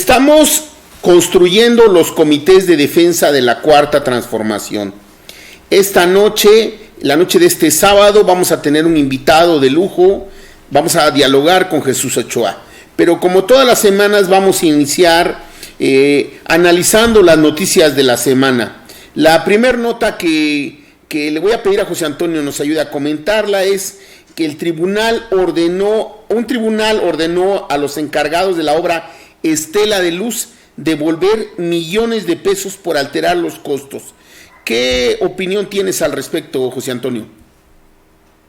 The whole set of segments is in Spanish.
Estamos construyendo los comités de defensa de la Cuarta Transformación. Esta noche, la noche de este sábado, vamos a tener un invitado de lujo, vamos a dialogar con Jesús Ochoa. Pero como todas las semanas vamos a iniciar analizando las noticias de la semana. La primera nota que le voy a pedir a José Antonio nos ayude a comentarla es que un tribunal ordenó a los encargados de la obra Estela de Luz devolver millones de pesos por alterar los costos. ¿Qué opinión tienes al respecto, José Antonio?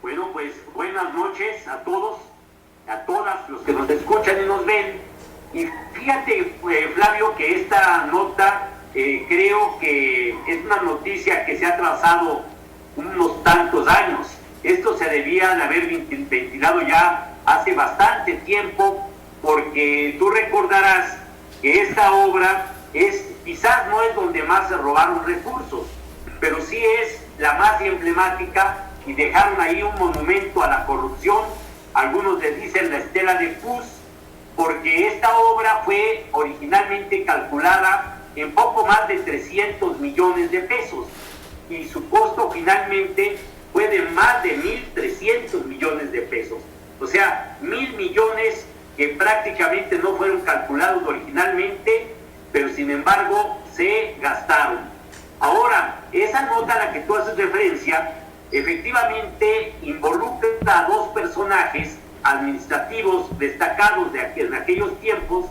Bueno, pues buenas noches a todos, a todas los que nos escuchan y nos ven. Y fíjate, Flavio, que esta nota creo que es una noticia que se ha trazado unos tantos años. Esto se debía de haber ventilado ya hace bastante tiempo, porque tú recordarás que esta obra quizás no es donde más se robaron recursos, pero sí es la más emblemática, y dejaron ahí un monumento a la corrupción. Algunos les dicen la Estela de Luz, porque esta obra fue originalmente calculada en poco más de 300 millones de pesos, y su costo finalmente fue de más de 1.300 millones de pesos. O sea, 1.000 millones que prácticamente no fueron calculados originalmente, pero sin embargo se gastaron. Ahora, esa nota a la que tú haces referencia, efectivamente involucra a dos personajes administrativos destacados en aquellos tiempos,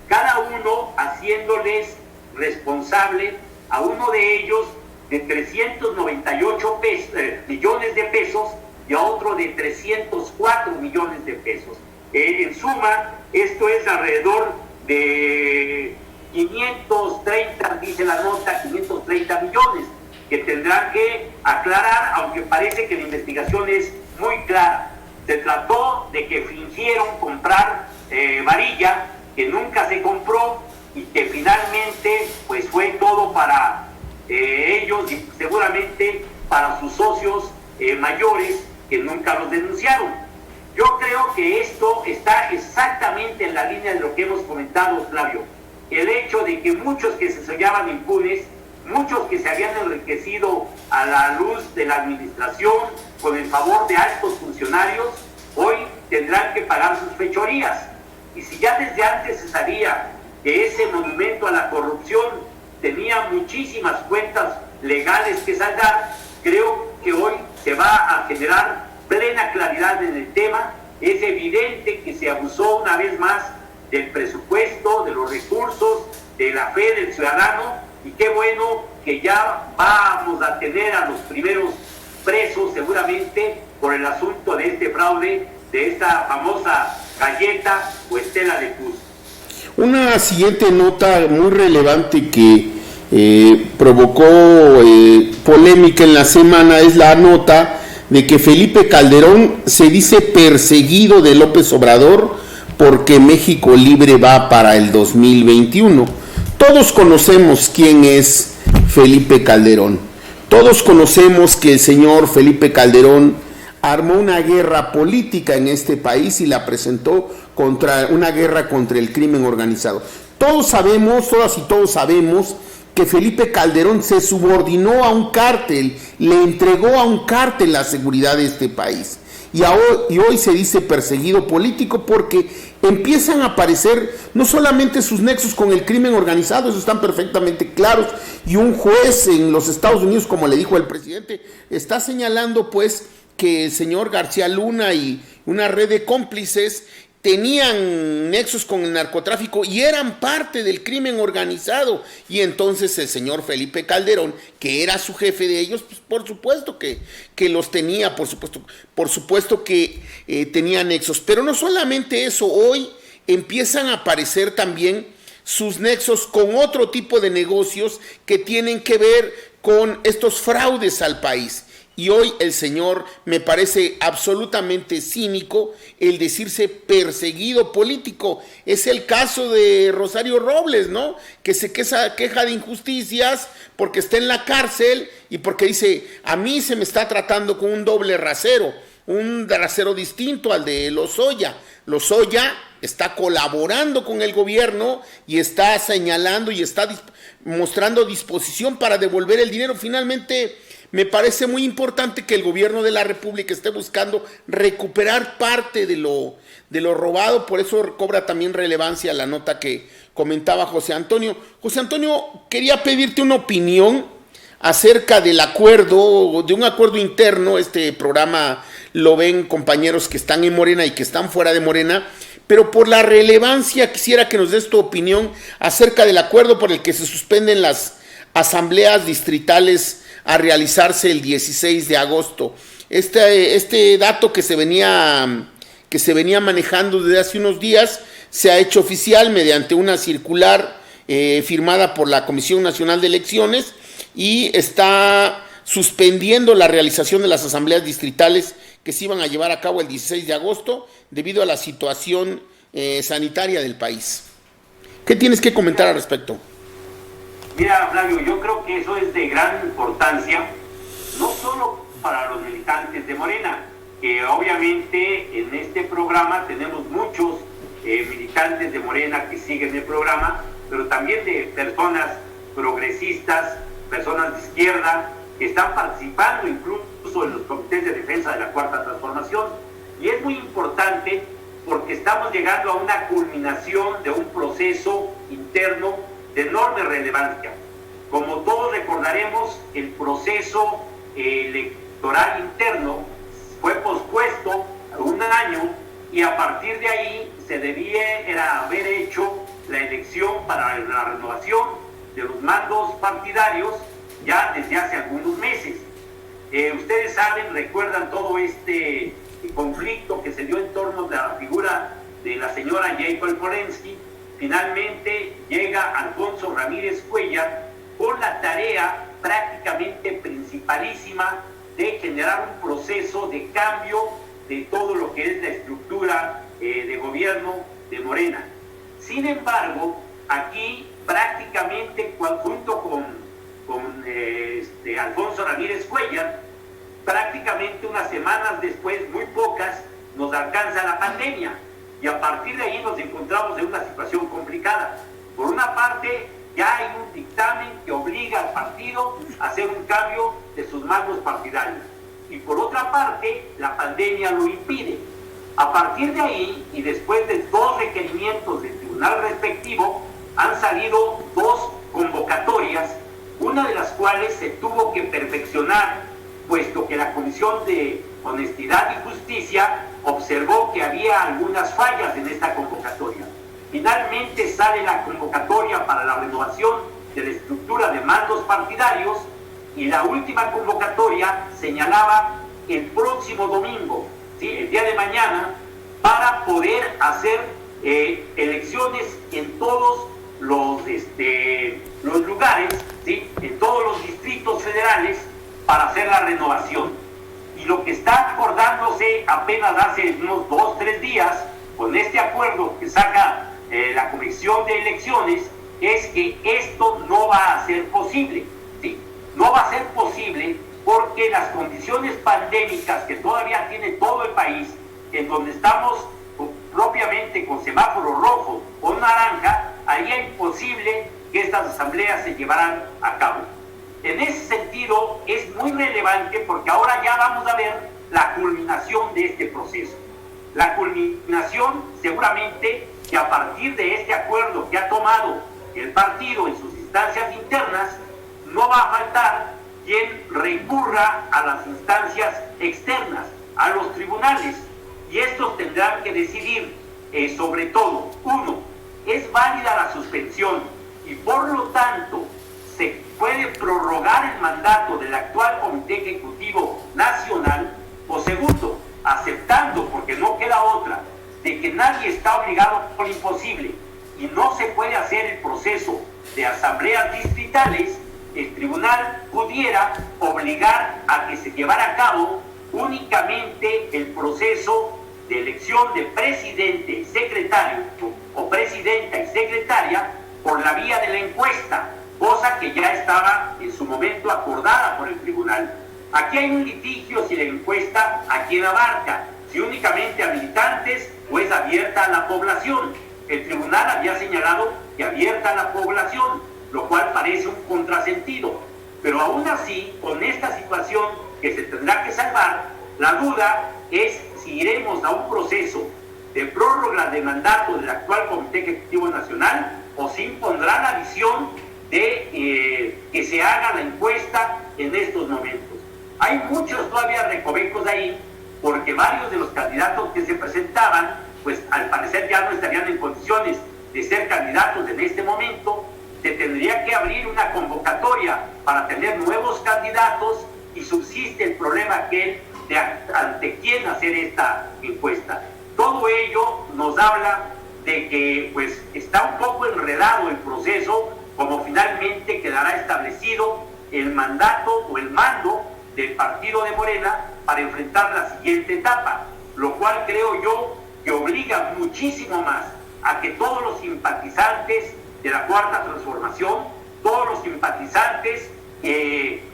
cada uno haciéndoles responsable a uno de ellos de 398 millones de pesos y a otro de 304 millones de pesos. En suma, esto es alrededor de 530, dice la nota, 530 millones, que tendrán que aclarar, aunque parece que la investigación es muy clara. Se trató de que fingieron comprar varilla, que nunca se compró, y que finalmente pues fue todo para ellos y seguramente para sus socios mayores, que nunca los denunciaron. Yo creo que esto está exactamente en la línea de lo que hemos comentado, Flavio. El hecho de que muchos que se hallaban impunes, muchos que se habían enriquecido a la luz de la administración con el favor de altos funcionarios, hoy tendrán que pagar sus fechorías. Y si ya desde antes se sabía que ese monumento a la corrupción tenía muchísimas cuentas legales que saldar, creo que hoy se va a generar plena claridad en el tema. Es evidente que se abusó una vez más del presupuesto, de los recursos, de la fe del ciudadano, y qué bueno que ya vamos a tener a los primeros presos seguramente por el asunto de este fraude, de esta famosa galleta o Estela de Luz. Una siguiente nota muy relevante que provocó polémica en la semana es la nota de que Felipe Calderón se dice perseguido de López Obrador porque México Libre va para el 2021. Todos conocemos quién es Felipe Calderón. Todos conocemos que el señor Felipe Calderón armó una guerra política en este país y la presentó contra una guerra contra el crimen organizado. Todos sabemos, todas y todos sabemos que Felipe Calderón se subordinó a un cártel, le entregó a un cártel la seguridad de este país. Y hoy se dice perseguido político porque empiezan a aparecer no solamente sus nexos con el crimen organizado, esos están perfectamente claros, y un juez en los Estados Unidos, como le dijo el presidente, está señalando pues que el señor García Luna y una red de cómplices tenían nexos con el narcotráfico y eran parte del crimen organizado. Y entonces el señor Felipe Calderón, que era su jefe de ellos, pues por supuesto que los tenía, por supuesto que tenía nexos. Pero no solamente eso, hoy empiezan a aparecer también sus nexos con otro tipo de negocios que tienen que ver con estos fraudes al país. Y hoy el señor me parece absolutamente cínico el decirse perseguido político. Es el caso de Rosario Robles, ¿no? Que se queja de injusticias porque está en la cárcel y porque dice, a mí se me está tratando con un doble rasero, un rasero distinto al de Lozoya. Lozoya está colaborando con el gobierno y está señalando y está mostrando disposición para devolver el dinero. Finalmente, me parece muy importante que el gobierno de la República esté buscando recuperar parte de lo robado, por eso cobra también relevancia la nota que comentaba José Antonio. José Antonio, quería pedirte una opinión acerca del acuerdo, de un acuerdo interno. Este programa lo ven compañeros que están en Morena y que están fuera de Morena, pero por la relevancia quisiera que nos des tu opinión acerca del acuerdo por el que se suspenden las asambleas distritales a realizarse el 16 de agosto. Este dato que se venía manejando desde hace unos días se ha hecho oficial mediante una circular firmada por la Comisión Nacional de Elecciones y está suspendiendo la realización de las asambleas distritales que se iban a llevar a cabo el 16 de agosto debido a la situación sanitaria del país. ¿Qué tienes que comentar al respecto? Mira, Flavio, yo creo que eso es de gran importancia, no solo para los militantes de Morena, que obviamente en este programa tenemos muchos militantes de Morena que siguen el programa, pero también de personas progresistas, personas de izquierda, que están participando incluso en los comités de defensa de la Cuarta Transformación. Y es muy importante porque estamos llegando a una culminación de un proceso interno de enorme relevancia. Como todos recordaremos, el proceso electoral interno fue pospuesto un año y a partir de ahí se debía haber hecho la elección para la renovación de los mandos partidarios ya desde hace algunos meses. Ustedes saben, recuerdan todo este conflicto que se dio en torno a la figura de la señora Jacob Polensky. Finalmente llega Alfonso Ramírez Cuellar con la tarea prácticamente principalísima de generar un proceso de cambio de todo lo que es la estructura de gobierno de Morena. Sin embargo, aquí prácticamente junto con Alfonso Ramírez Cuellar, prácticamente unas semanas después, muy pocas, nos alcanza la pandemia. Y a partir de ahí nos encontramos en una situación complicada. Por una parte, ya hay un dictamen que obliga al partido a hacer un cambio de sus mandos partidarios. Y por otra parte, la pandemia lo impide. A partir de ahí, y después de 2 requerimientos del tribunal respectivo, han salido 2 convocatorias, una de las cuales se tuvo que perfeccionar, puesto que la Comisión de Honestidad y Justicia observó que había algunas fallas en esta convocatoria. Finalmente sale la convocatoria para la renovación de la estructura de mandos partidarios y la última convocatoria señalaba el próximo domingo, ¿sí?, el día de mañana, para poder hacer elecciones en todos los lugares, ¿sí?, en todos los distritos federales para hacer la renovación. Y lo que está acordándose apenas hace unos 2-3 días con este acuerdo que saca la Comisión de Elecciones es que esto no va a ser posible, ¿sí? No va a ser posible porque las condiciones pandémicas que todavía tiene todo el país, en donde estamos propiamente con semáforo rojo o naranja, haría imposible que estas asambleas se llevaran a cabo. En ese sentido es muy relevante porque ahora ya vamos a ver la culminación de este proceso. La culminación seguramente que a partir de este acuerdo que ha tomado el partido en sus instancias internas, no va a faltar quien recurra a las instancias externas, a los tribunales, y estos tendrán que decidir sobre todo, 1, ¿es válida la suspensión y por lo tanto se puede prorrogar el mandato del actual Comité Ejecutivo Nacional? O segundo, aceptando, porque no queda otra, de que nadie está obligado por imposible y no se puede hacer el proceso de asambleas distritales, el tribunal pudiera obligar a que se llevara a cabo únicamente el proceso de elección de presidente y secretario o presidenta y secretaria por la vía de la encuesta, cosa que ya estaba en su momento acordada por el tribunal. Aquí hay un litigio si la encuesta a quién abarca, si únicamente a militantes o es abierta a la población. El tribunal había señalado que abierta a la población, lo cual parece un contrasentido. Pero aún así, con esta situación que se tendrá que salvar, la duda es si iremos a un proceso de prórroga de mandato del actual Comité Ejecutivo Nacional o se impondrá la visión de que se haga la encuesta en estos momentos. Hay muchos todavía recovecos ahí, porque varios de los candidatos que se presentaban, pues al parecer ya no estarían en condiciones de ser candidatos en este momento. Se tendría que abrir una convocatoria para tener nuevos candidatos y subsiste el problema aquel de ante quién hacer esta encuesta. Todo ello nos habla de que pues está un poco enredado el proceso, como finalmente quedará establecido el mandato o el mando del partido de Morena para enfrentar la siguiente etapa, lo cual creo yo que obliga muchísimo más a que todos los simpatizantes de la Cuarta Transformación, todos los simpatizantes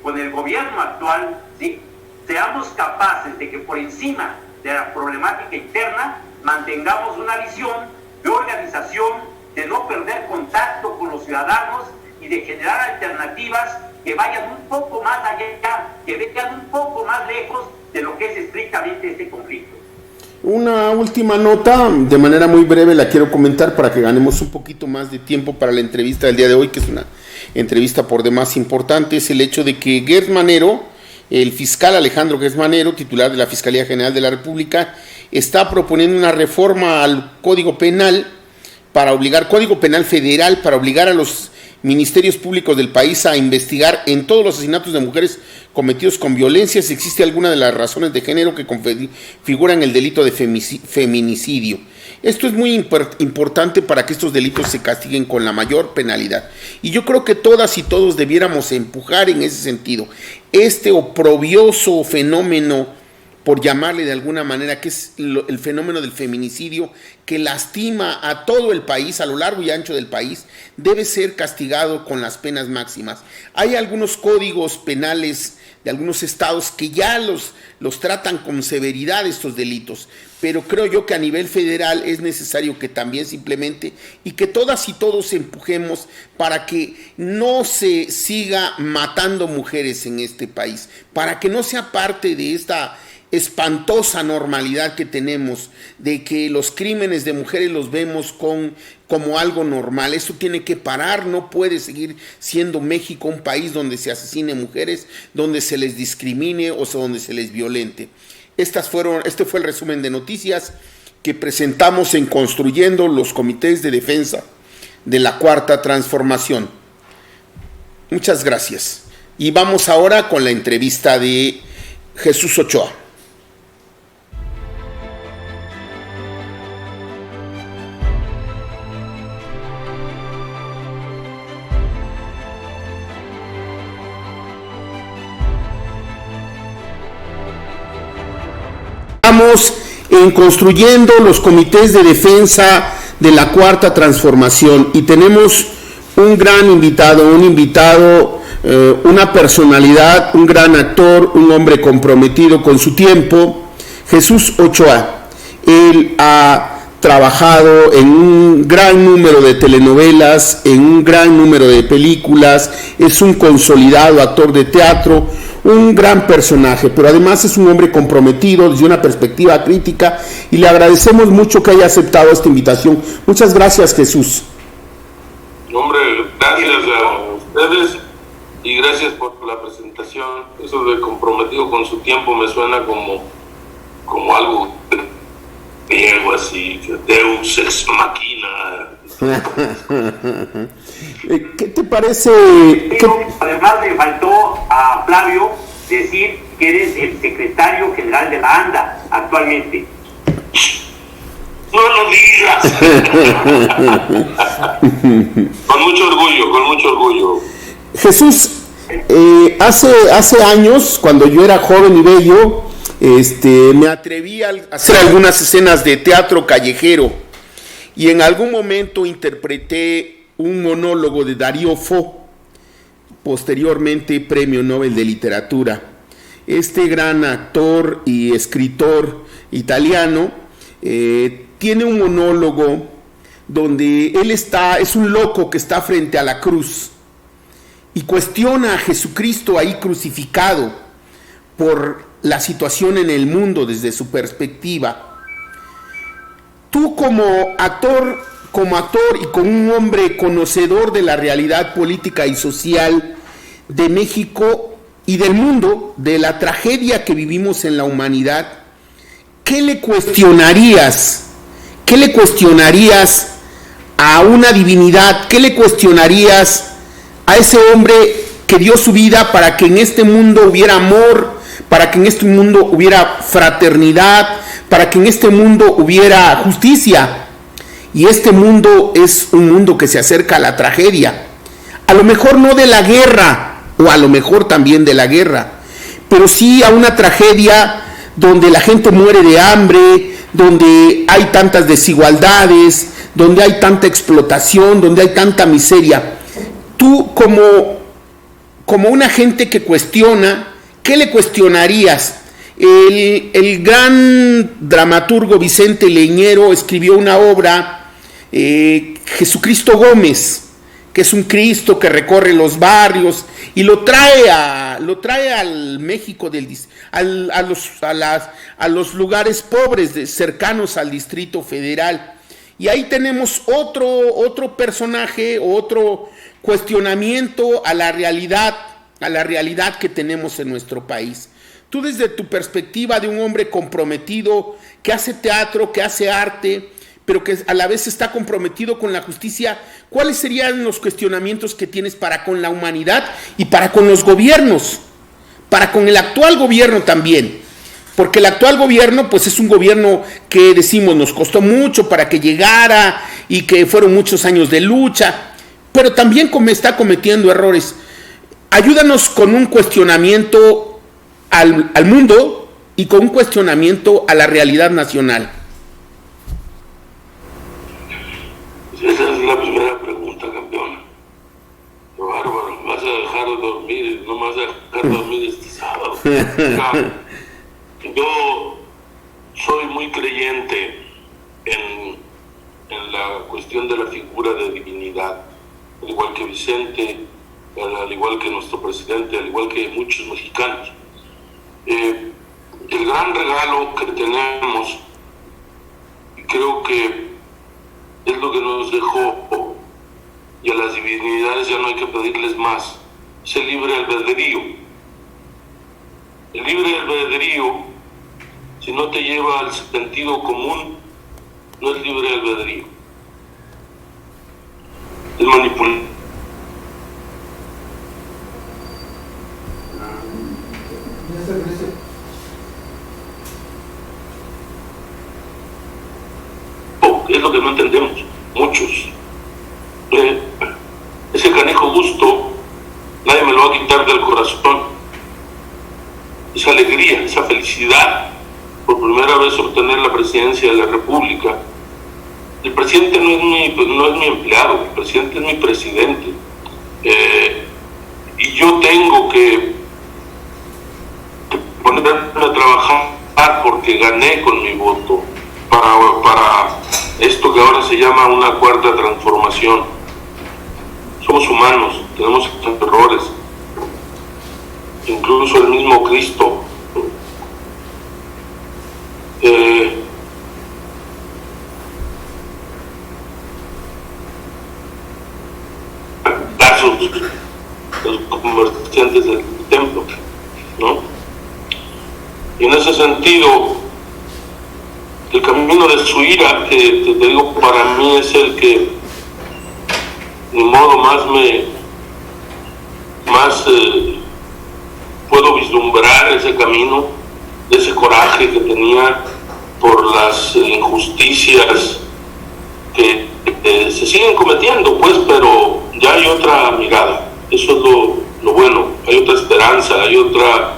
con el gobierno actual, ¿sí?, seamos capaces de que por encima de la problemática interna mantengamos una visión de organización, de no perder contacto con los ciudadanos y de generar alternativas que vayan un poco más allá, que vengan un poco más lejos de lo que es estrictamente este conflicto. Una última nota, de manera muy breve la quiero comentar para que ganemos un poquito más de tiempo para la entrevista del día de hoy, que es una entrevista por demás importante. Es el hecho de que Gertz Manero, el fiscal Alejandro Gertz Manero, titular de la Fiscalía General de la República, está proponiendo una reforma al Código Penal Código Penal Federal, para obligar a los ministerios públicos del país a investigar en todos los asesinatos de mujeres cometidos con violencia si existe alguna de las razones de género que configuran el delito de feminicidio. Esto es muy importante para que estos delitos se castiguen con la mayor penalidad. Y yo creo que todas y todos debiéramos empujar en ese sentido. Este oprobioso fenómeno, por llamarle de alguna manera, que es el fenómeno del feminicidio, que lastima a todo el país, a lo largo y ancho del país, debe ser castigado con las penas máximas. Hay algunos códigos penales de algunos estados que ya los tratan con severidad estos delitos, pero creo yo que a nivel federal es necesario que también se implemente y que todas y todos empujemos para que no se siga matando mujeres en este país, para que no sea parte de esta espantosa normalidad que tenemos de que los crímenes de mujeres los vemos como algo normal. Esto tiene que parar. No puede seguir siendo México un país donde se asesine mujeres, donde se les discrimine o donde se les violente. Este fue el resumen de noticias que presentamos en Construyendo los Comités de Defensa de la Cuarta Transformación. Muchas gracias. Y vamos ahora con la entrevista de Jesús Ochoa. Estamos en Construyendo los Comités de Defensa de la Cuarta Transformación y tenemos un gran invitado, una personalidad, un gran actor, un hombre comprometido con su tiempo, Jesús Ochoa. Él ha trabajado en un gran número de telenovelas, en un gran número de películas, es un consolidado actor de teatro, un gran personaje, pero además es un hombre comprometido desde una perspectiva crítica y le agradecemos mucho que haya aceptado esta invitación. Muchas gracias, Jesús. Hombre, gracias a ustedes y gracias por la presentación. Eso de comprometido con su tiempo me suena como algo griego, así, Deus ex machina. ¿Qué te parece? Además le faltó a Flavio decir que eres el secretario general de la ANDA actualmente. No lo digas. Con mucho orgullo. Jesús, hace años, cuando yo era joven y bello, me atreví a hacer algunas escenas de teatro callejero y en algún momento interpreté un monólogo de Darío Fo, posteriormente Premio Nobel de Literatura. Este gran actor y escritor italiano tiene un monólogo donde él es un loco que está frente a la cruz y cuestiona a Jesucristo ahí crucificado por la situación en el mundo desde su perspectiva. Tú como actor y como un hombre conocedor de la realidad política y social de México y del mundo, de la tragedia que vivimos en la humanidad, ¿qué le cuestionarías? ¿Qué le cuestionarías a una divinidad? ¿Qué le cuestionarías a ese hombre que dio su vida para que en este mundo hubiera amor, para que en este mundo hubiera fraternidad, para que en este mundo hubiera justicia? Y este mundo es un mundo que se acerca a la tragedia. A lo mejor no de la guerra, o a lo mejor también de la guerra, pero sí a una tragedia donde la gente muere de hambre, donde hay tantas desigualdades, donde hay tanta explotación, donde hay tanta miseria. Tú como una gente que cuestiona, ¿qué le cuestionarías? El gran dramaturgo Vicente Leñero escribió una obra, Jesucristo Gómez, que es un Cristo que recorre los barrios y lo trae al México a los lugares pobres cercanos al Distrito Federal. Y ahí tenemos otro personaje, otro cuestionamiento a la realidad que tenemos en nuestro país. Tú, desde tu perspectiva de un hombre comprometido, que hace teatro, que hace arte, pero que a la vez está comprometido con la justicia, ¿cuáles serían los cuestionamientos que tienes para con la humanidad y para con los gobiernos? Para con el actual gobierno también. Porque el actual gobierno, pues es un gobierno que decimos nos costó mucho para que llegara y que fueron muchos años de lucha, pero también está cometiendo errores. Ayúdanos con un cuestionamiento al mundo y con un cuestionamiento a la realidad nacional. Esa es la primera pregunta, campeón. Qué bárbaro, me vas a dejar dormir, no me vas a dejar dormir este sábado. Yo soy muy creyente en la cuestión de la figura de divinidad, al igual que Vicente, al igual que nuestro presidente, al igual que muchos mexicanos. El gran regalo que tenemos, y creo que es lo que nos dejó, y a las divinidades ya no hay que pedirles más, es el libre albedrío. El libre albedrío, si no te lleva al sentido común, no es libre albedrío. Es manipular. Es lo que no entendemos, muchos. Ese canijo gusto, nadie me lo va a quitar del corazón. Esa alegría, esa felicidad, por primera vez obtener la presidencia de la República. El presidente no es mi empleado, el presidente es mi presidente. Y yo tengo que ponerme a trabajar porque gané con mi voto para esto que ahora se llama una cuarta transformación. Somos humanos, tenemos errores. Incluso el mismo Cristo los comerciantes del templo, ¿no? Y en ese sentido, el camino de su ira, que te digo, para mí es el que de modo más puedo vislumbrar ese camino, ese coraje que tenía por las injusticias que se siguen cometiendo, pues, pero ya hay otra mirada. Eso es lo bueno, hay otra esperanza, hay otra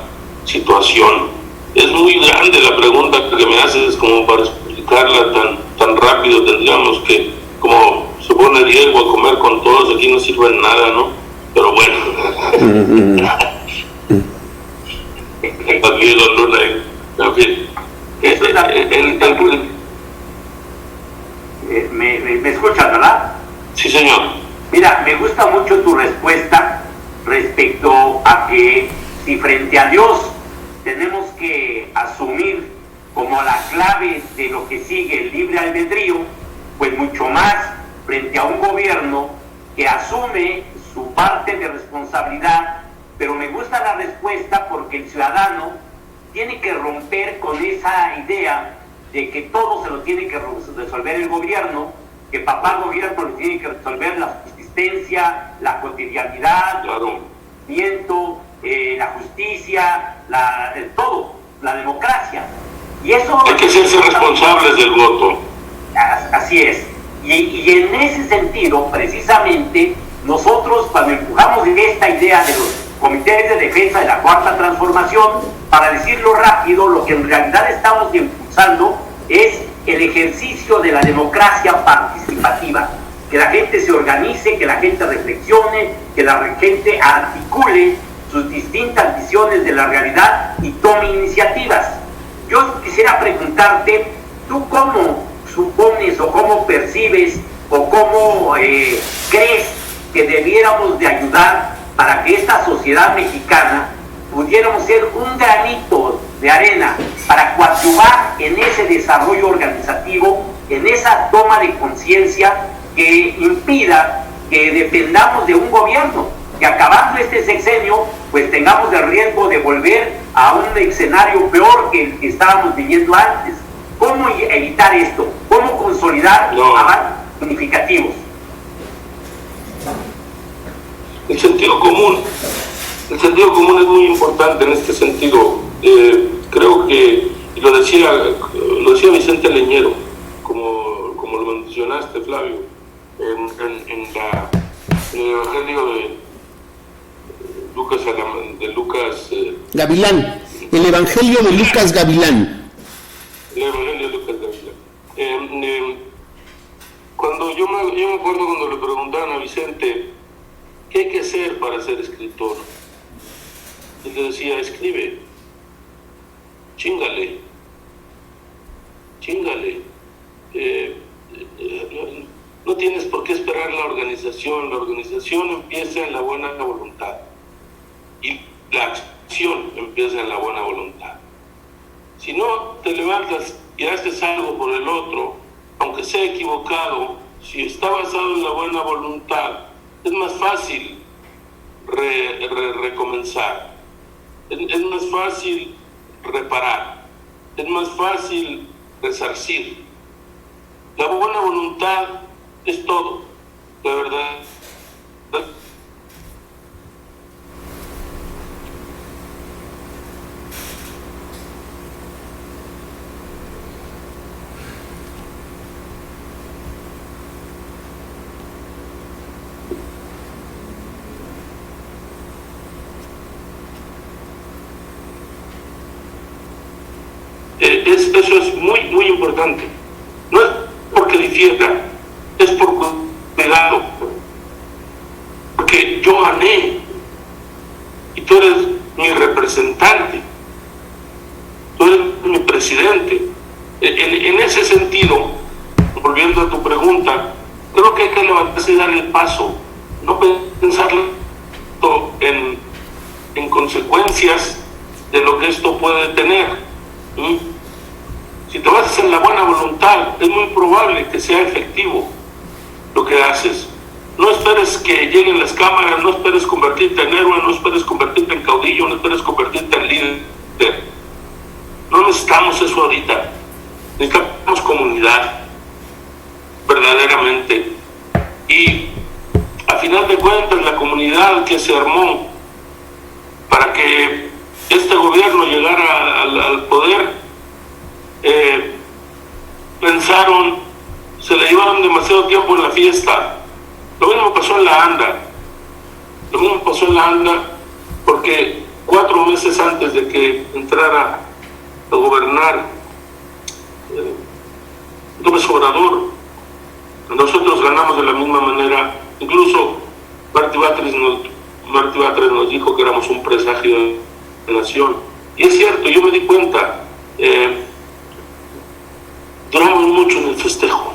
situación. Es muy grande la pregunta que me haces como para explicarla tan rápido. Tendríamos que, como se pone Diego a comer con todos, aquí no sirven nada, ¿no? Pero bueno. ¿Me escuchas, verdad? Sí, señor. Mira, me gusta mucho tu respuesta respecto a que si frente a Dios tenemos que asumir como la clave de lo que sigue el libre albedrío, pues mucho más frente a un gobierno que asume su parte de responsabilidad. Pero me gusta la respuesta porque el ciudadano tiene que romper con esa idea de que todo se lo tiene que resolver el gobierno, que papá gobierno le tiene que resolver la subsistencia, la cotidianidad, Claro. la justicia, todo, la democracia. Y eso Hay que hacerse responsables del voto. Así es. Y en ese sentido, precisamente, nosotros cuando empujamos esta idea de los comités de defensa de la Cuarta Transformación, para decirlo rápido, lo que en realidad estamos impulsando es el ejercicio de la democracia participativa. Que la gente se organice, que la gente reflexione, que la gente articule sus distintas visiones de la realidad y tome iniciativas. Yo quisiera preguntarte, ¿tú cómo supones o cómo percibes o cómo crees que debiéramos de ayudar para que esta sociedad mexicana pudiéramos ser un granito de arena para coadyuvar en ese desarrollo organizativo, en esa toma de conciencia que impida que dependamos de un gobierno, que acabando este sexenio, pues tengamos el riesgo de volver a un escenario peor que el que estábamos viviendo antes? ¿Cómo evitar esto? ¿Cómo consolidar avances significativos? El sentido común es muy importante en este sentido. Creo que, y lo decía Vicente Leñero, como lo mencionaste, Flavio, en el Evangelio de Lucas Gavilán, el Evangelio de Lucas Gavilán. El Evangelio de Lucas Gavilán. Cuando yo me acuerdo cuando le preguntaban a Vicente, ¿qué hay que hacer para ser escritor? Él le decía, escribe, chíngale. No tienes por qué esperar la organización empieza en la buena voluntad y la acción empieza en la buena voluntad. Si no te levantas y haces algo por el otro, aunque sea equivocado, si está basado en la buena voluntad, es más fácil recomenzar, es más fácil reparar, es más fácil resarcir. La buena voluntad es todo, de verdad. Eso es muy, muy importante. No es porque difiera, es por cuidado. Porque yo gané y tú eres mi representante, tú eres mi presidente. En ese sentido, volviendo a tu pregunta, creo que hay que levantarse y dar el paso, no pensar en consecuencias de lo que esto puede tener. Si te basas en la buena voluntad, es muy probable que sea efectivo lo que haces. No esperes que lleguen las cámaras, no esperes convertirte en héroe, no esperes convertirte en caudillo, no esperes convertirte en líder. No necesitamos eso ahorita. Necesitamos comunidad, verdaderamente. Y a final de cuentas, la comunidad que se armó para que este gobierno llegara al poder, pensaron, se le llevaron demasiado tiempo en la fiesta. Lo mismo pasó en la ANDA, porque 4 meses antes de que entrara a gobernar López Obrador, nosotros ganamos de la misma manera. Incluso Martí Batres nos dijo que éramos un presagio de la nación. Y es cierto, yo me di cuenta. Duramos mucho en el festejo,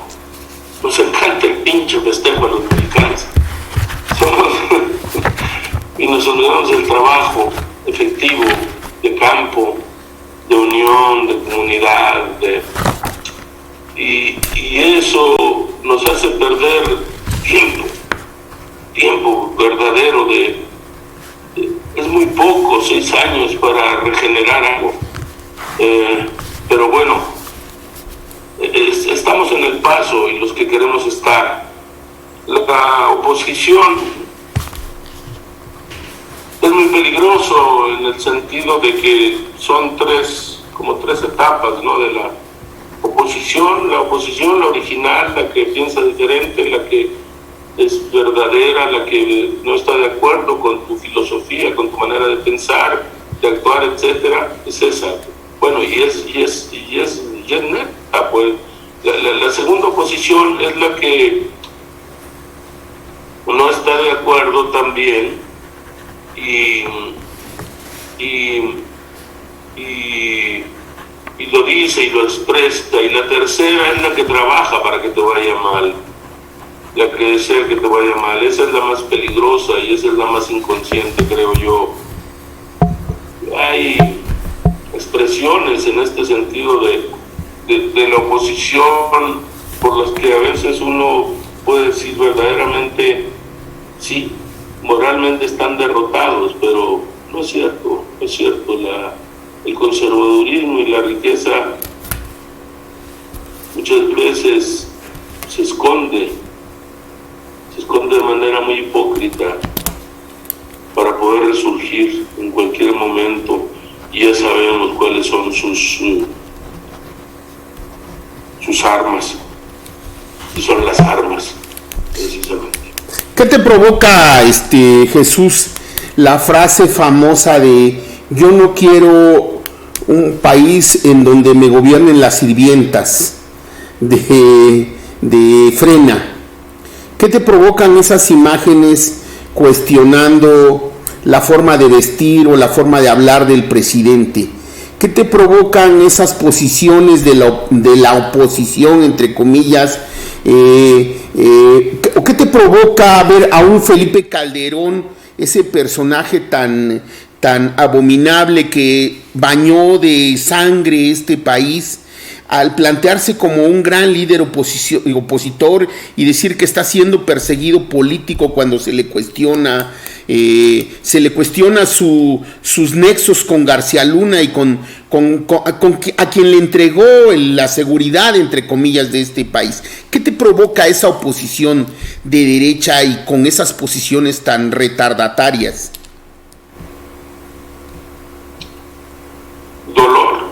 nos encanta el pinche festejo a los mexicanos. Y nos olvidamos del trabajo efectivo, de campo, de unión, de comunidad, y eso nos hace perder tiempo verdadero es muy poco, 6 años para regenerar algo, pero bueno, estamos en el paso y los que queremos estar. La oposición es muy peligroso en el sentido de que son como tres etapas, ¿no? De la oposición, la original, la que piensa diferente, la que es verdadera, la que no está de acuerdo con tu filosofía, con tu manera de pensar, de actuar, etcétera, es esa. Bueno, y es neta, pues. La segunda oposición es la que no está de acuerdo también y lo dice y lo expresa, y la tercera es la que trabaja para que te vaya mal, la que desea que te vaya mal. Esa es la más peligrosa y esa es la más inconsciente, creo yo. Hay expresiones en este sentido de la oposición por las que a veces uno puede decir verdaderamente, sí, moralmente están derrotados, pero no es cierto, no es cierto. El conservadurismo y la riqueza muchas veces se esconde de manera muy hipócrita para poder resurgir en cualquier momento, y ya sabemos cuáles son sus armas, y son las armas, precisamente. ¿Qué te provoca, Jesús, la frase famosa de yo no quiero un país en donde me gobiernen las sirvientas de Frena? ¿Qué te provocan esas imágenes cuestionando la forma de vestir o la forma de hablar del presidente? ¿Qué te provocan esas posiciones de la oposición, entre comillas? ¿O qué te provoca ver a un Felipe Calderón, ese personaje tan abominable que bañó de sangre este país, al plantearse como un gran líder opositor y decir que está siendo perseguido político cuando se le cuestiona sus nexos con García Luna y a quien le entregó la seguridad, entre comillas, de este país? ¿Qué te provoca esa oposición de derecha y con esas posiciones tan retardatarias? Dolor.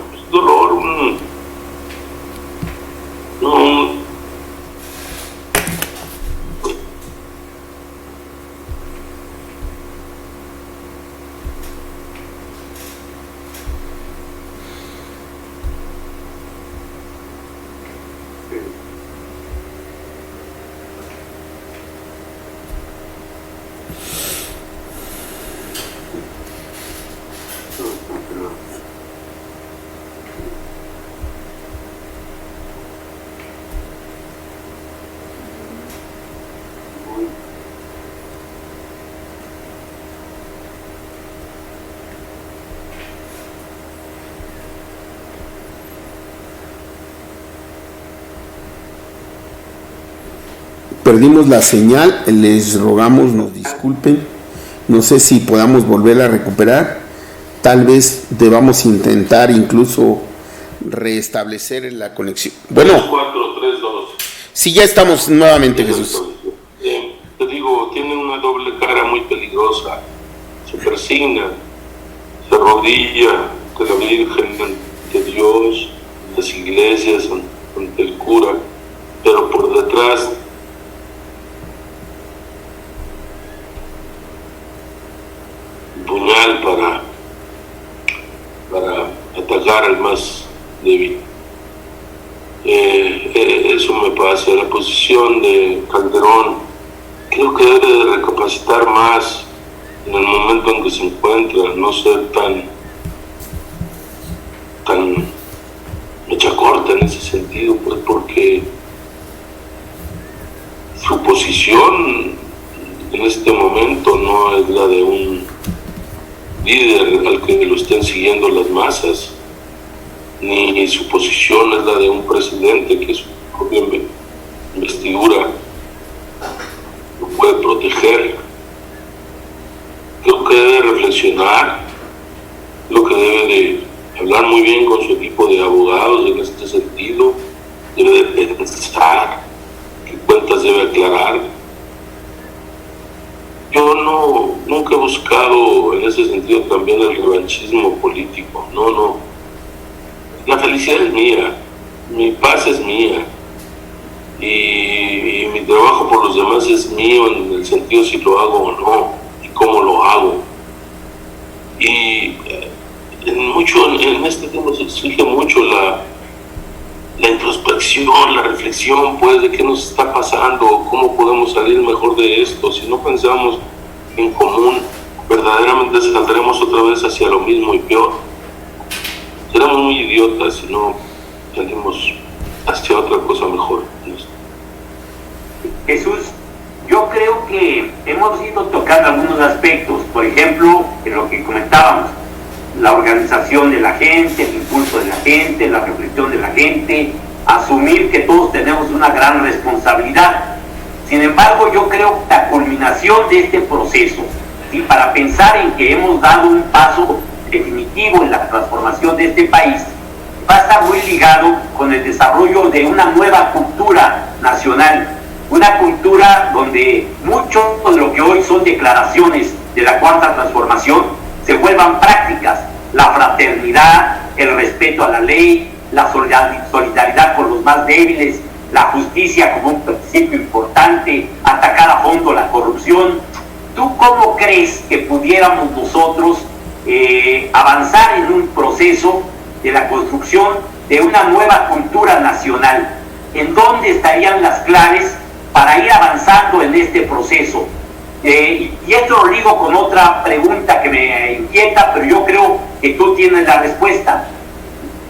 Perdimos la señal, les rogamos nos disculpen, no sé si podamos volverla a recuperar, tal vez debamos intentar incluso restablecer la conexión. Bueno, 4, 3, 2. Sí, ya estamos nuevamente, Jesús. Te digo, tiene una doble cara muy peligrosa, se persigna, se arrodilla ante la Virgen, ante Dios, ante las iglesias, ante el cura, pero por detrás puñal para atacar al más débil. Eso me pasa. La posición de Calderón creo que debe de recapacitar más en el momento en que se encuentra, no ser tan mecha corta en ese sentido, pues, porque su posición en este momento no es la de un líder al que lo estén siguiendo las masas, ni su posición es la de un presidente que su propia investidura lo puede proteger. Creo que debe reflexionar, lo que debe de hablar muy bien con su equipo de abogados en este sentido, debe de pensar qué cuentas debe aclarar. Yo nunca he buscado en ese sentido también el revanchismo político, no. La felicidad es mía, mi paz es mía, y mi trabajo por los demás es mío en el sentido si lo hago o no, y cómo lo hago. Y en este tema se exige mucho la introspección, la reflexión, pues, de qué nos está pasando, cómo podemos salir mejor de esto. Si no pensamos en común, verdaderamente saldremos otra vez hacia lo mismo y peor. Seremos muy idiotas si no salimos hacia otra cosa mejor. Jesús, yo creo que hemos ido tocando algunos aspectos, por ejemplo, en lo que comentábamos, la organización de la gente, el impulso de la gente, la reflexión de la gente, asumir que todos tenemos una gran responsabilidad. Sin embargo, yo creo que la culminación de este proceso, ¿sí?, para pensar en que hemos dado un paso definitivo en la transformación de este país, va a estar muy ligado con el desarrollo de una nueva cultura nacional, una cultura donde mucho de lo que hoy son declaraciones de la cuarta transformación se vuelvan prácticas: la fraternidad, el respeto a la ley, la solidaridad con los más débiles, la justicia como un principio importante, atacar a fondo la corrupción. ¿Tú cómo crees que pudiéramos nosotros avanzar en un proceso de la construcción de una nueva cultura nacional? ¿En dónde estarían las claves para ir avanzando en este proceso? Y esto lo ligo con otra pregunta que me inquieta, pero yo creo que tú tienes la respuesta.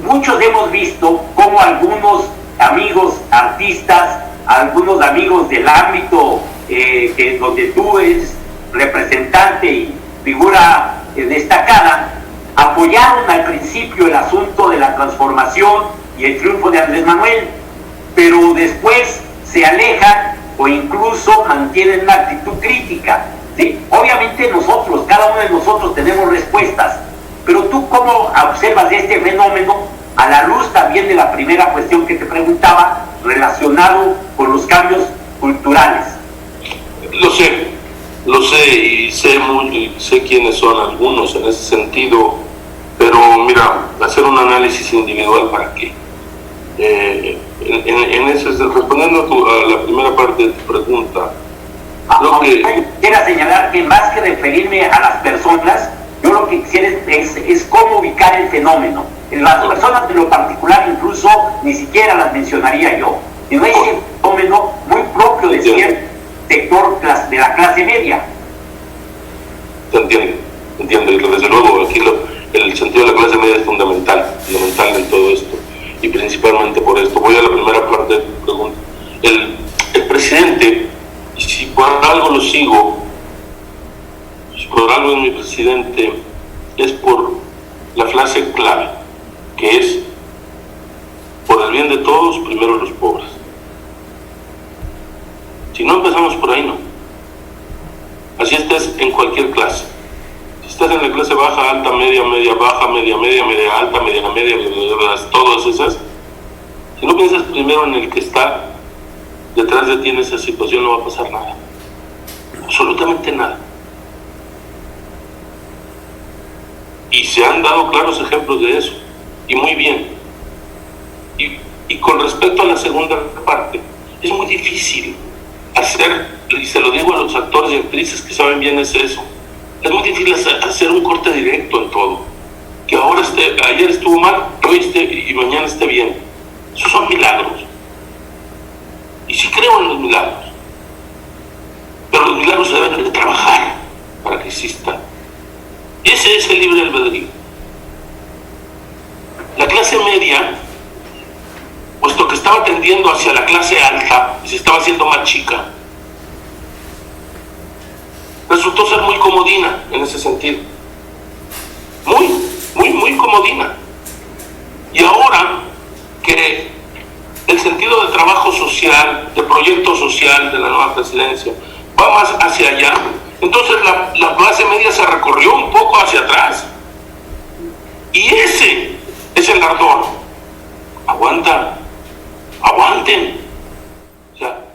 Muchos hemos visto cómo algunos amigos artistas, algunos amigos del ámbito donde tú eres representante y figura destacada, apoyaron al principio el asunto de la transformación y el triunfo de Andrés Manuel, pero después se alejan o incluso mantienen una actitud crítica, ¿sí? Obviamente nosotros, cada uno de nosotros tenemos respuestas, pero tú cómo observas este fenómeno a la luz también de la primera cuestión que te preguntaba, relacionado con los cambios culturales. Lo sé y sé quiénes son algunos en ese sentido, pero mira, hacer un análisis individual para qué. Respondiendo a la primera parte de tu pregunta, quisiera señalar que más que referirme a las personas, yo lo que quisiera es cómo ubicar el fenómeno. En las personas en lo particular incluso ni siquiera las mencionaría yo, sino ese fenómeno muy propio de cierto sector de la clase media. Te entiendo, y desde luego aquí el sentido de la clase media es fundamental en todo esto, y principalmente por esto. Voy a la primera parte de tu pregunta. El presidente, y si por algo lo sigo, si por algo es mi presidente, es por la frase clave, que es: por el bien de todos, primero los pobres. Si no empezamos por ahí, no. Así estés en cualquier clase. Si estás en la clase baja, alta, media, media, baja, media, media, media, alta, media, media, todas esas, si no piensas primero en el que está detrás de ti en esa situación, no va a pasar nada. Absolutamente nada. Y se han dado claros ejemplos de eso, y muy bien. Y con respecto a la segunda parte, es muy difícil hacer, y se lo digo a los actores y actrices que saben bien es eso, es muy difícil hacer un corte directo en todo, que ahora ayer estuvo mal, hoy y mañana esté bien. Esos son milagros, y sí creo en los milagros, pero los milagros se deben de trabajar para que existan. Ese es el libre albedrío. La clase media, puesto que estaba tendiendo hacia la clase alta y se estaba haciendo más chica, comodina en ese sentido. Muy comodina. Y ahora que el sentido de trabajo social, de proyecto social de la nueva presidencia va más hacia allá, entonces la clase media se recorrió un poco hacia atrás. Y ese es el ardor. Aguanten. O sea,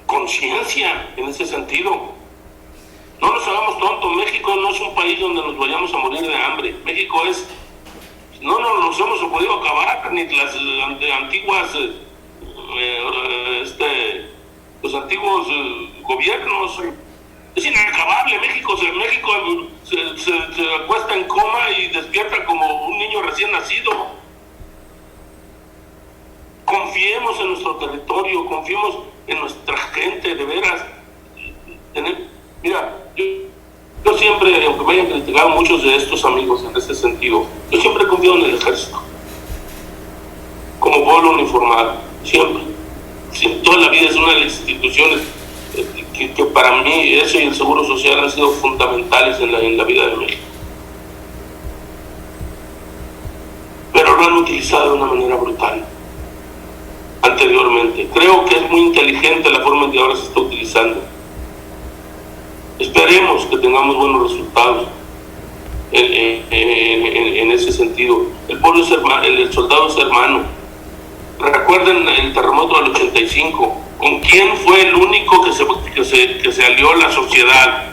conciencia en ese sentido. No nos hagamos tontos. México no es un país donde nos vayamos a morir de hambre. México es... No nos hemos podido acabar, ni las antiguas... los antiguos gobiernos. Es inacabable. México se acuesta en coma y despierta como un niño recién nacido. Confiemos en nuestro territorio, confiemos en nuestra gente, de veras. Mira, yo siempre, aunque me hayan criticado muchos de estos amigos en ese sentido, yo siempre he confiado en el ejército como pueblo uniformado, siempre. Toda la vida es una de las instituciones que para mí eso y el Seguro Social han sido fundamentales en la vida de México. Pero lo han utilizado de una manera brutal anteriormente. Creo que es muy inteligente la forma en que ahora se está utilizando. Esperemos que tengamos buenos resultados en ese sentido. El pueblo es hermano, el soldado es hermano. Recuerden el terremoto del 85. ¿Con quién fue el único que se alió a la sociedad?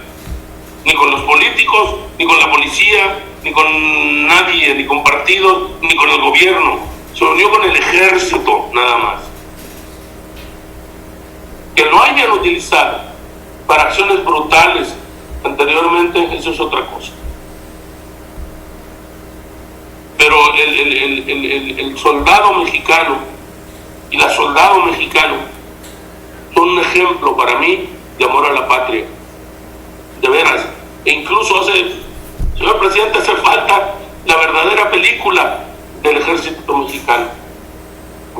Ni con los políticos, ni con la policía, ni con nadie, ni con partidos, ni con el gobierno. Se unió con el ejército, nada más. Que lo hayan utilizado para acciones brutales anteriormente, eso es otra cosa. Pero el soldado mexicano y la soldado mexicano son un ejemplo para mí de amor a la patria, de veras. E incluso señor presidente, hace falta la verdadera película del ejército mexicano,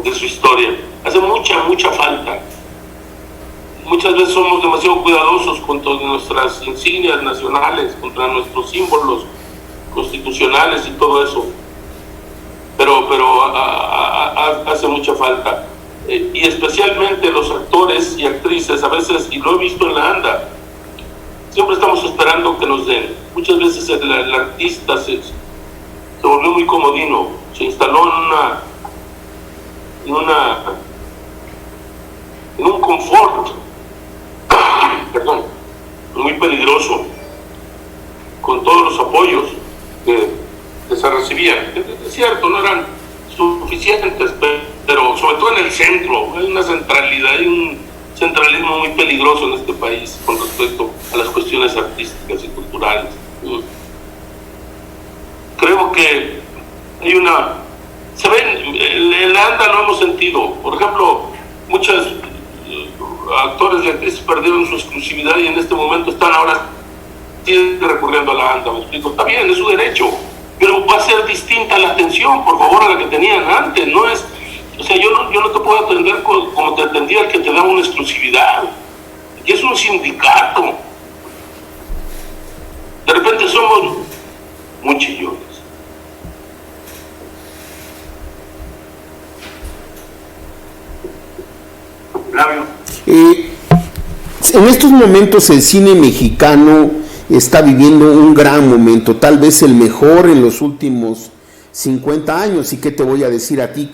de su historia. Hace mucha falta. Muchas veces somos demasiado cuidadosos contra nuestras insignias nacionales, contra nuestros símbolos constitucionales y todo eso. Pero hace mucha falta. Y especialmente los actores y actrices, a veces, y lo he visto en la ANDA, siempre estamos esperando que nos den. Muchas veces el artista se volvió muy comodino, se instaló en un confort, muy peligroso, con todos los apoyos que se recibían. Es cierto, no eran suficientes, pero sobre todo en el centro, hay una centralidad, hay un centralismo muy peligroso en este país con respecto a las cuestiones artísticas y culturales. Creo que hay se ven, en la ANDA lo hemos sentido. Por ejemplo, muchos actores y actrices perdieron su exclusividad y en este momento están ahora recurriendo a la ANDA. Me explico, está bien, es su derecho, pero va a ser distinta la atención, por favor, a la que tenían antes. No es, o sea, yo no te puedo atender como te atendía el que te da una exclusividad. Y es un sindicato. De repente somos muy chillones. En estos momentos el cine mexicano está viviendo un gran momento, tal vez el mejor en los últimos 50 años. ¿Y qué te voy a decir a ti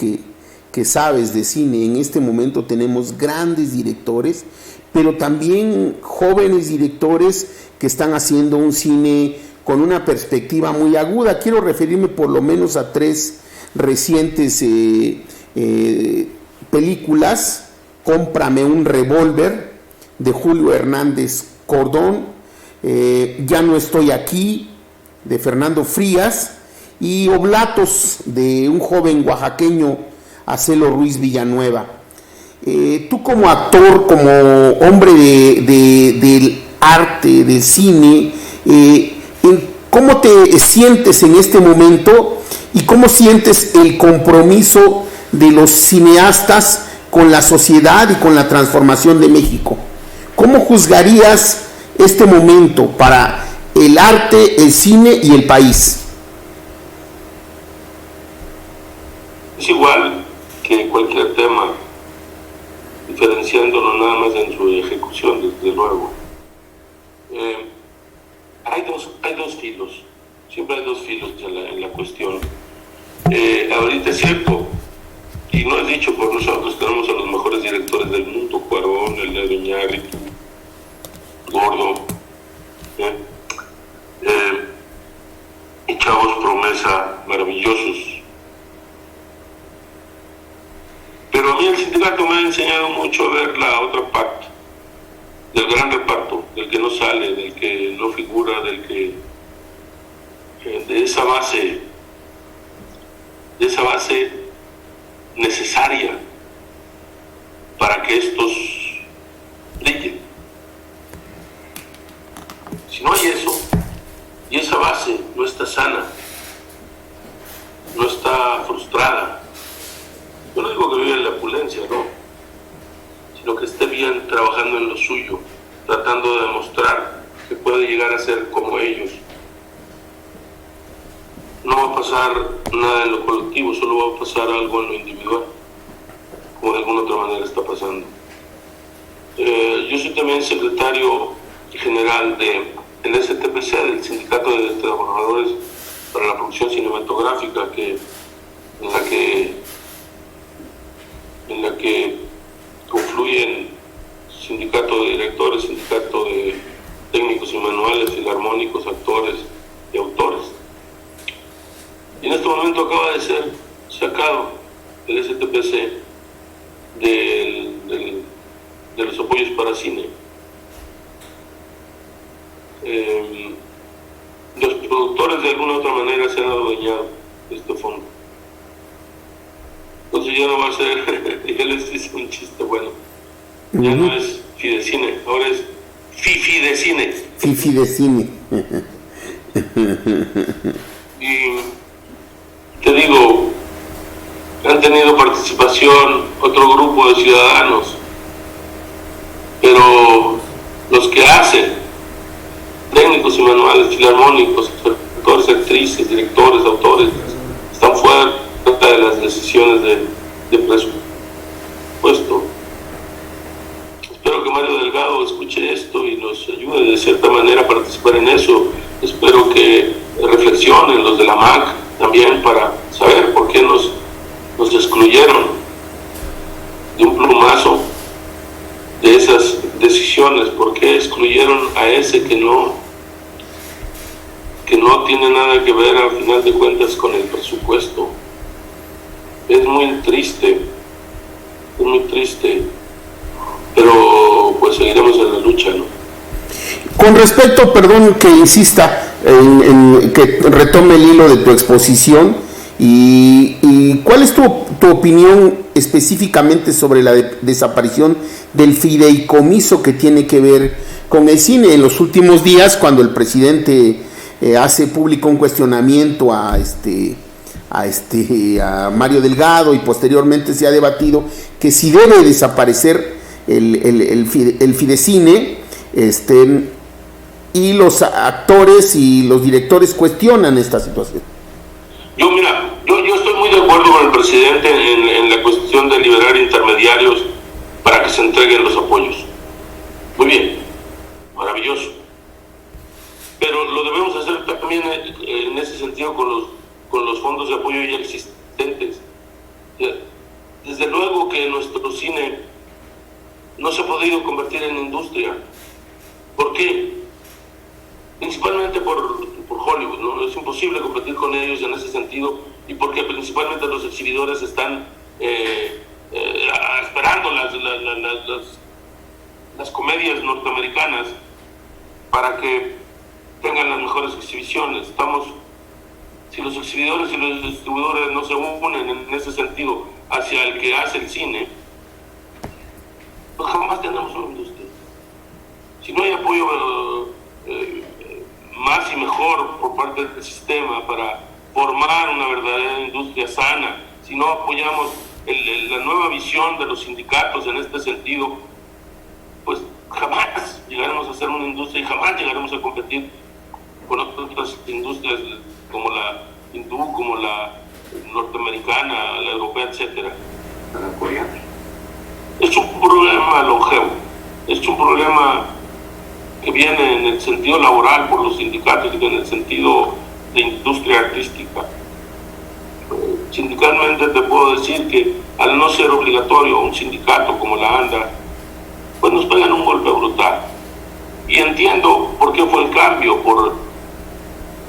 que sabes de cine? En este momento tenemos grandes directores, pero también jóvenes directores que están haciendo un cine con una perspectiva muy aguda. Quiero referirme por lo menos a 3 recientes películas. Cómprame un revólver, de Julio Hernández Cordón, Ya no estoy aquí, de Fernando Frías, y Oblatos, de un joven oaxaqueño, Acelo Ruiz Villanueva. Tú como actor, como hombre del arte, del cine, ¿cómo te sientes en este momento y cómo sientes el compromiso de los cineastas con la sociedad y con la transformación de México? ¿Cómo juzgarías este momento para el arte, el cine y el país. Es igual que cualquier tema, diferenciándolo nada más en su ejecución, desde luego. Hay dos filos, siempre hay dos filos en la cuestión. Ahorita es cierto, y no es dicho por nosotros, tenemos a los mejores directores del mundo, Cuarón, el de Iñárritu, Gordo, y chavos promesa maravillosos. Pero a mí el sindicato me ha enseñado mucho a ver la otra parte, del gran reparto, del que no sale, del que no figura, del que de esa base necesaria para que estos brillen. Si no hay eso, y esa base no está sana, no está frustrada, yo no digo que viva en la opulencia, no, sino que esté bien trabajando en lo suyo, tratando de demostrar que puede llegar a ser como ellos, no va a pasar nada en lo colectivo, solo va a pasar algo en lo individual, como de alguna otra manera está pasando. Yo soy también secretario general del STPC, del Sindicato de Trabajadores para la Producción Cinematográfica, en la que confluyen sindicato de directores, sindicato de técnicos y manuales, filarmónicos, actores y autores. Y en este momento acaba de ser sacado el STPC de los apoyos para cine. Los productores de alguna u otra manera se han adueñado de este fondo. Entonces ya no va a ser, ya les hice un chiste bueno, ya no es Fidecine, ahora es Fifidecine. Fifidecine. Y te digo, han tenido participación otro grupo de ciudadanos, pero los que hacen, técnicos y manuales, filarmónicos, actores, actrices, directores, autores, están fuera de las decisiones de presupuesto. Espero que Mario Delgado escuche esto y nos ayude de cierta manera a participar en eso. Espero que reflexionen los de la MAC también para saber por qué nos excluyeron de un plumazo de esas decisiones, por qué excluyeron a ese que no tiene nada que ver al final de cuentas con el presupuesto. Es muy triste, pero pues seguiremos en la lucha, ¿no? Con respecto, perdón que insista, que retome el hilo de tu exposición, y ¿cuál es tu opinión específicamente sobre la desaparición del fideicomiso que tiene que ver con el cine? En los últimos días, cuando el presidente hace público un cuestionamiento a Mario Delgado, y posteriormente se ha debatido que si debe desaparecer el Fidecine, y los actores y los directores cuestionan esta situación. Yo estoy muy de acuerdo con el presidente en la cuestión de liberar intermediarios para que se entreguen los apoyos. Muy bien, maravilloso. Pero lo debemos hacer también en ese sentido con los fondos de apoyo ya existentes. Desde luego que nuestro cine no se ha podido convertir en industria. ¿Por qué? Principalmente por Hollywood, ¿no? Es imposible competir con ellos en ese sentido, y porque principalmente los exhibidores están esperando las comedias norteamericanas para que tengan las mejores exhibiciones. Si los exhibidores y los distribuidores no se unen en ese sentido hacia el que hace el cine, pues jamás tendremos una industria. Si no hay apoyo más y mejor por parte del sistema para formar una verdadera industria sana, si no apoyamos la nueva visión de los sindicatos en este sentido, pues jamás llegaremos a ser una industria y jamás llegaremos a competir con otras industrias como la hindú, como la norteamericana, la europea, etcétera. La coreana. Es un problema longevo, es un problema que viene en el sentido laboral por los sindicatos y en el sentido de industria artística. Sindicalmente te puedo decir que al no ser obligatorio un sindicato como la ANDA, pues nos pegan un golpe brutal. Y entiendo por qué fue el cambio, por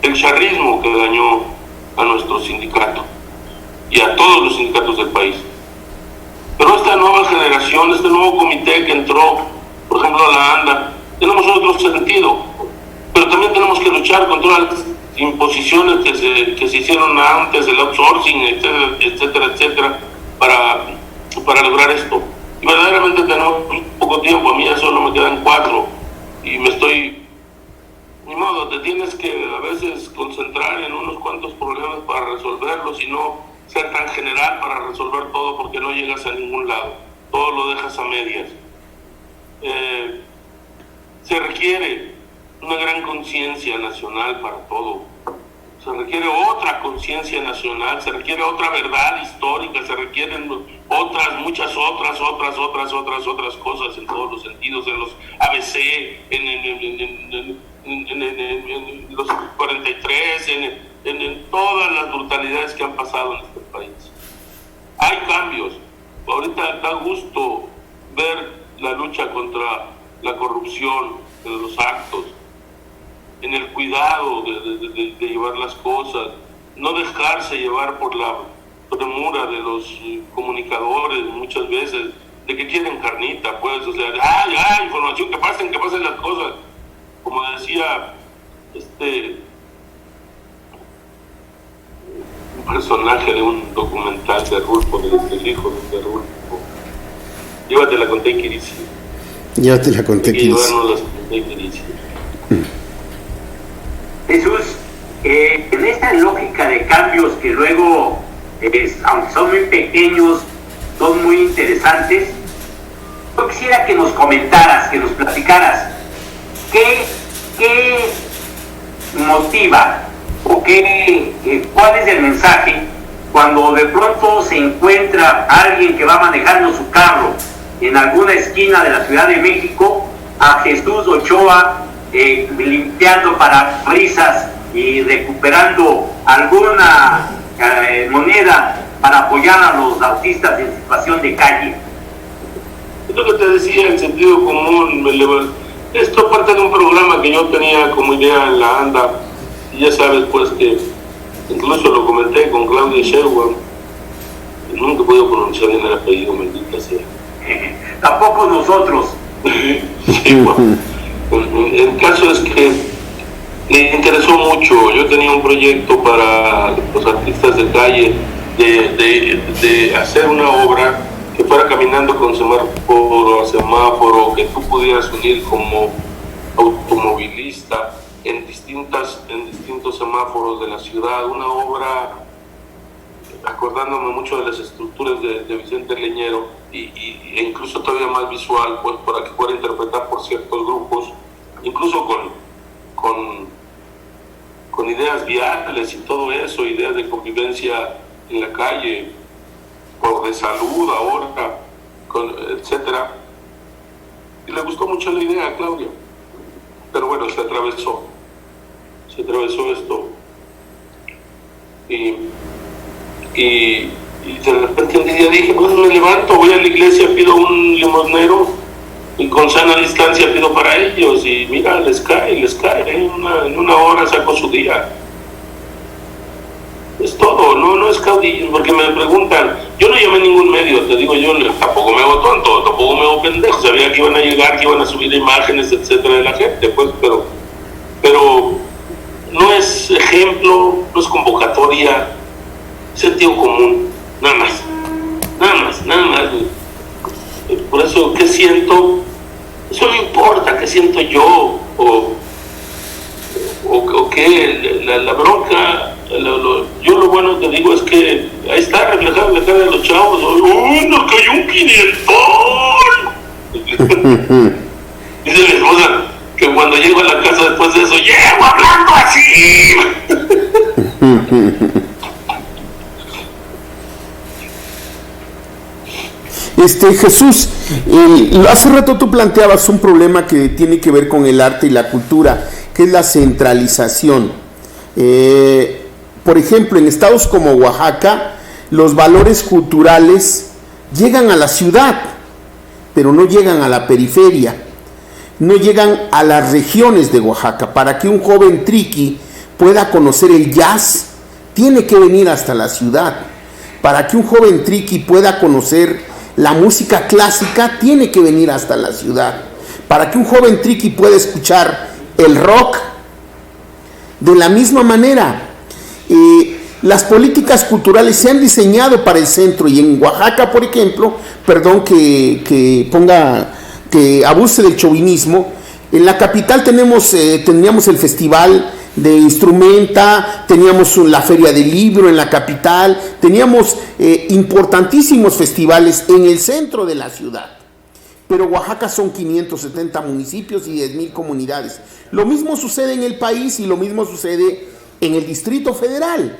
el charrismo que dañó a nuestro sindicato y a todos los sindicatos del país. Pero esta nueva generación, este nuevo comité que entró, por ejemplo, a la ANDA, tenemos otro sentido, pero también tenemos que luchar contra las imposiciones que se hicieron antes, el outsourcing, etcétera, etcétera, etcétera, para lograr esto. Y verdaderamente tenemos poco tiempo, a mí ya solo me quedan 4 y me estoy... Ni modo, te tienes que a veces concentrar en unos cuantos problemas para resolverlos y no ser tan general para resolver todo, porque no llegas a ningún lado, todo lo dejas a medias. Se requiere una gran conciencia nacional para todo, se requiere otra conciencia nacional, se requiere otra verdad histórica, se requieren muchas otras cosas en todos los sentidos, en los ABC, en los 43, en todas las brutalidades que han pasado en este país. Hay cambios. Ahorita da gusto ver la lucha contra la corrupción en los actos, en el cuidado de llevar las cosas, no dejarse llevar por la premura de los comunicadores muchas veces, de que quieren carnita, pues, o sea, información, que pasen las cosas. Como decía un personaje de un documental de Rulfo, del hijo de Rulfo, llévatela con Take It Easy. Llévatela con Take It Easy. Jesús, en esta lógica de cambios que luego, aunque son muy pequeños, son muy interesantes, yo quisiera que nos comentaras, que nos platicaras, ¿qué motiva o cuál es el mensaje cuando de pronto se encuentra alguien que va manejando su carro en alguna esquina de la Ciudad de México a Jesús Ochoa limpiando parabrisas y recuperando alguna moneda para apoyar a los autistas en situación de calle? Es lo que te decía, el sentido común. Esto parte de un programa que yo tenía como idea en la ANDA, y ya sabes pues que incluso lo comenté con Claudia Sheinbaum, nunca he podido pronunciar bien el apellido, maldita sea. Tampoco nosotros. Sí, bueno. El caso es que me interesó mucho. Yo tenía un proyecto para los artistas de calle de hacer una obra que fuera caminando con semáforo a semáforo, que tú pudieras unir como automovilista en distintos semáforos de la ciudad, una obra acordándome mucho de las estructuras de Vicente Leñero e incluso todavía más visual, pues para que fuera interpretada por ciertos grupos, incluso con ideas viales y todo eso, ideas de convivencia en la calle, o de salud ahora, etcétera. Y le gustó mucho la idea a Claudia, pero bueno, se atravesó esto y de repente un día dije, pues me levanto, voy a la iglesia, pido un limosnero y con sana distancia pido para ellos, y mira, les cae, en una hora saco su día. Es todo, no es caudillo, porque me preguntan, yo no llamé a ningún medio, te digo, yo tampoco me hago tonto, tampoco me hago pendejo, sabía que iban a llegar, que iban a subir imágenes, etcétera, de la gente, pues, pero no es ejemplo, no es convocatoria, sentido común, nada más. Por eso, ¿qué siento? Eso no importa, ¿qué siento yo? O qué, la bronca, yo lo bueno que digo es que ahí está reflejado en la cara de los chavos. ¡Nos cayó un 500! Dice mi esposa que cuando llego a la casa después de eso, llego hablando así. Jesús, hace rato tú planteabas un problema que tiene que ver con el arte y la cultura, que es la centralización. Por ejemplo, en estados como Oaxaca, los valores culturales llegan a la ciudad, pero no llegan a la periferia, no llegan a las regiones de Oaxaca. Para que un joven triqui pueda conocer el jazz, tiene que venir hasta la ciudad. Para que un joven triqui pueda conocer la música clásica, tiene que venir hasta la ciudad. Para que un joven triqui pueda escuchar el rock, de la misma manera, las políticas culturales se han diseñado para el centro, y en Oaxaca, por ejemplo, perdón que abuse del chauvinismo, en la capital teníamos el festival de instrumenta, teníamos la feria del libro en la capital, teníamos importantísimos festivales en el centro de la ciudad. Pero Oaxaca son 570 municipios y 10,000 comunidades. Lo mismo sucede en el país y lo mismo sucede en el Distrito Federal.